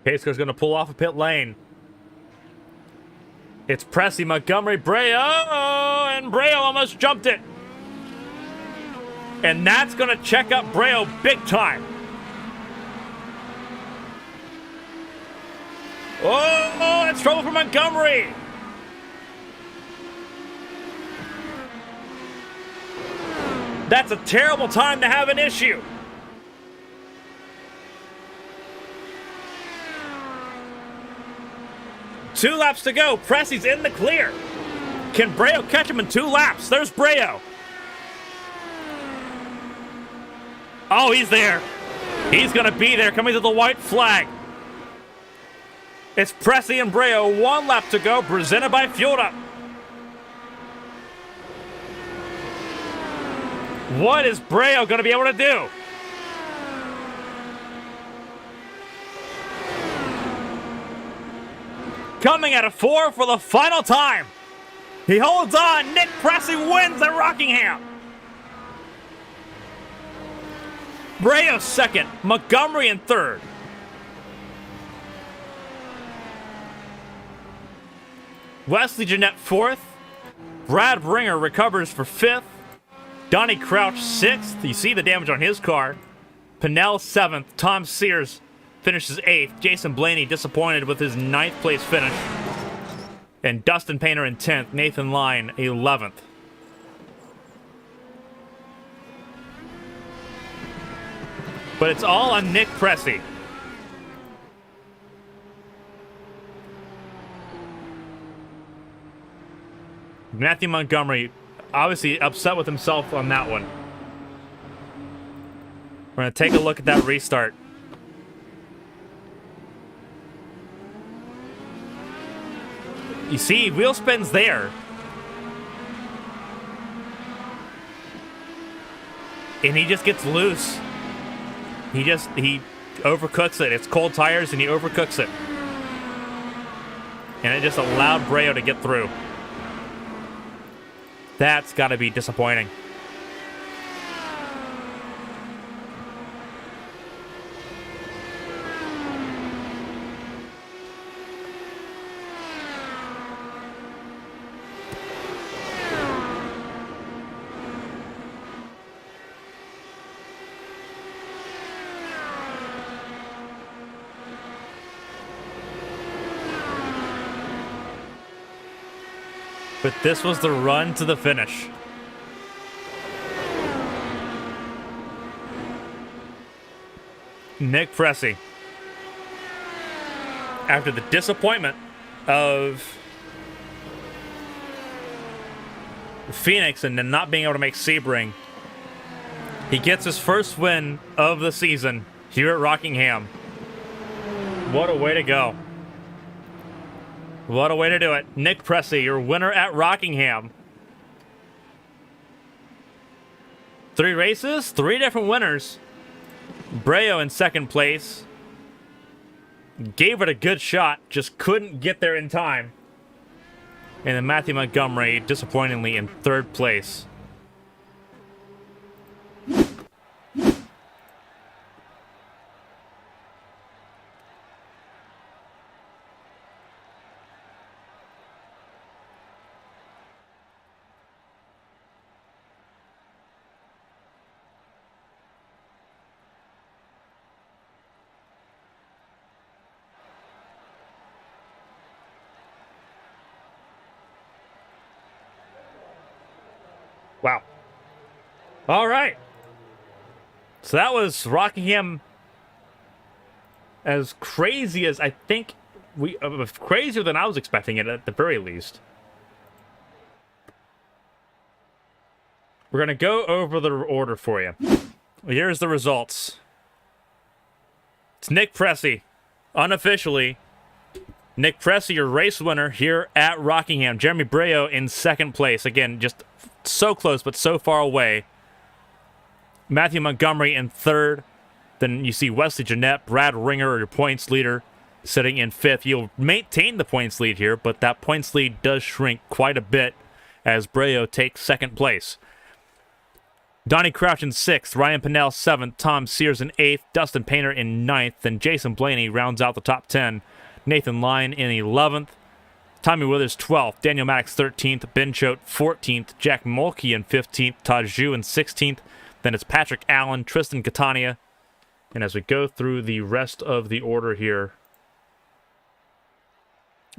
Pace car's going to pull off a pit lane. It's Pressey, Montgomery, Breault, and Breault almost jumped it. And that's going to check up Breault big time. Oh, it's trouble for Montgomery. That's a terrible time to have an issue. Two laps to go. Pressey's in the clear. Can Breault catch him in 2 laps? There's Breault. Oh, he's there. He's going to be there coming to the white flag. It's Pressey and Breault. 1 lap to go. Presented by Fueled Up. What is Breault going to be able to do? Coming at a 4 for the final time. He holds on. Nick Pressey wins at Rockingham. Breault second. Montgomery in third. Wesley Jeanette fourth. Brad Bringer recovers for fifth. Donny Crouch sixth. You see the damage on his car. Pannell seventh. Tom Sears finishes 8th. Jason Blaney disappointed with his 9th place finish. And Dustin Painter in 10th. Nathan Lyon 11th. But it's all on Nick Pressey. Matthew Montgomery obviously upset with himself on that one. We're going to take a look at that restart. You see, wheel spin's there. And he just gets loose. He overcooks it. It's cold tires and he overcooks it. And it just allowed Breault to get through. That's got to be disappointing. But this was the run to the finish. Nick Pressey, after the disappointment of Phoenix and then not being able to make Sebring, he gets his first win of the season here at Rockingham. What a way to go. What a way to do it. Nick Pressey, your winner at Rockingham. 3 races, 3 different winners. Breault in second place. Gave it a good shot, just couldn't get there in time. And then Matthew Montgomery, disappointingly, in third place. Wow. All right. So that was Rockingham, as crazy as I think crazier than I was expecting it at the very least. We're going to go over the order for you. Here's the results. It's Nick Pressey, unofficially. Nick Pressey, your race winner here at Rockingham. Jeremy Breault in second place. Again, just so close, but so far away. Matthew Montgomery in third. Then you see Wesley Jeanette, Brad Ringer, your points leader, sitting in fifth. You'll maintain the points lead here, but that points lead does shrink quite a bit as Breault takes second place. Donny Crouch in sixth, Ryan Pannell seventh, Tom Sears in eighth, Dustin Painter in ninth, and Jason Blaney rounds out the top 10. Nathan Lyon in 11th, Tommy Withers 12th, Daniel Maddox 13th, Ben Choate 14th, Jack Mulkey in 15th, Todd Zhu in 16th, then it's Patrick Allen, Tristan Catania, and as we go through the rest of the order here,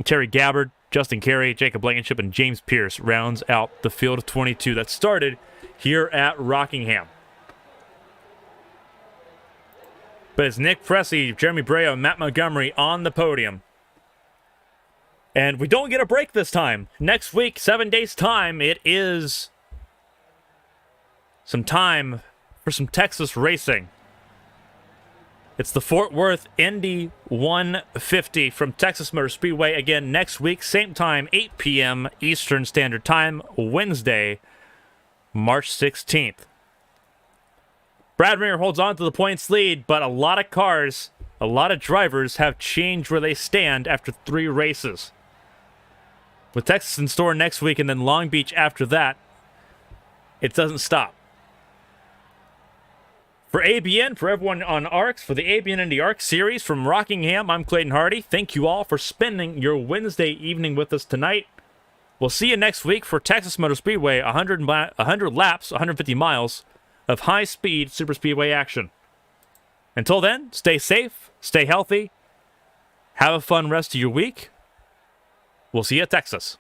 Terry Gabbard, Justin Carey, Jacob Blankenship, and James Pearce rounds out the field of 22 that started here at Rockingham. But it's Nick Pressey, Jeremy Breault, and Matt Montgomery on the podium. And we don't get a break this time. Next week, 7 days' time, it is some time for some Texas racing. It's the Fort Worth Indy 150 from Texas Motor Speedway. Again, next week, same time, 8 p.m. Eastern Standard Time, Wednesday, March 16th. Brad Ringer holds on to the points lead, but a lot of cars, a lot of drivers have changed where they stand after 3 races. With Texas in store next week and then Long Beach after that, it doesn't stop. For ABN, for everyone on ARCS, for the ABN Indy ARC series from Rockingham, I'm Clayton Hardy. Thank you all for spending your Wednesday evening with us tonight. We'll see you next week for Texas Motor Speedway, 100 laps, 150 miles of high-speed superspeedway action. Until then, stay safe, stay healthy, have a fun rest of your week. We'll see you at Texas.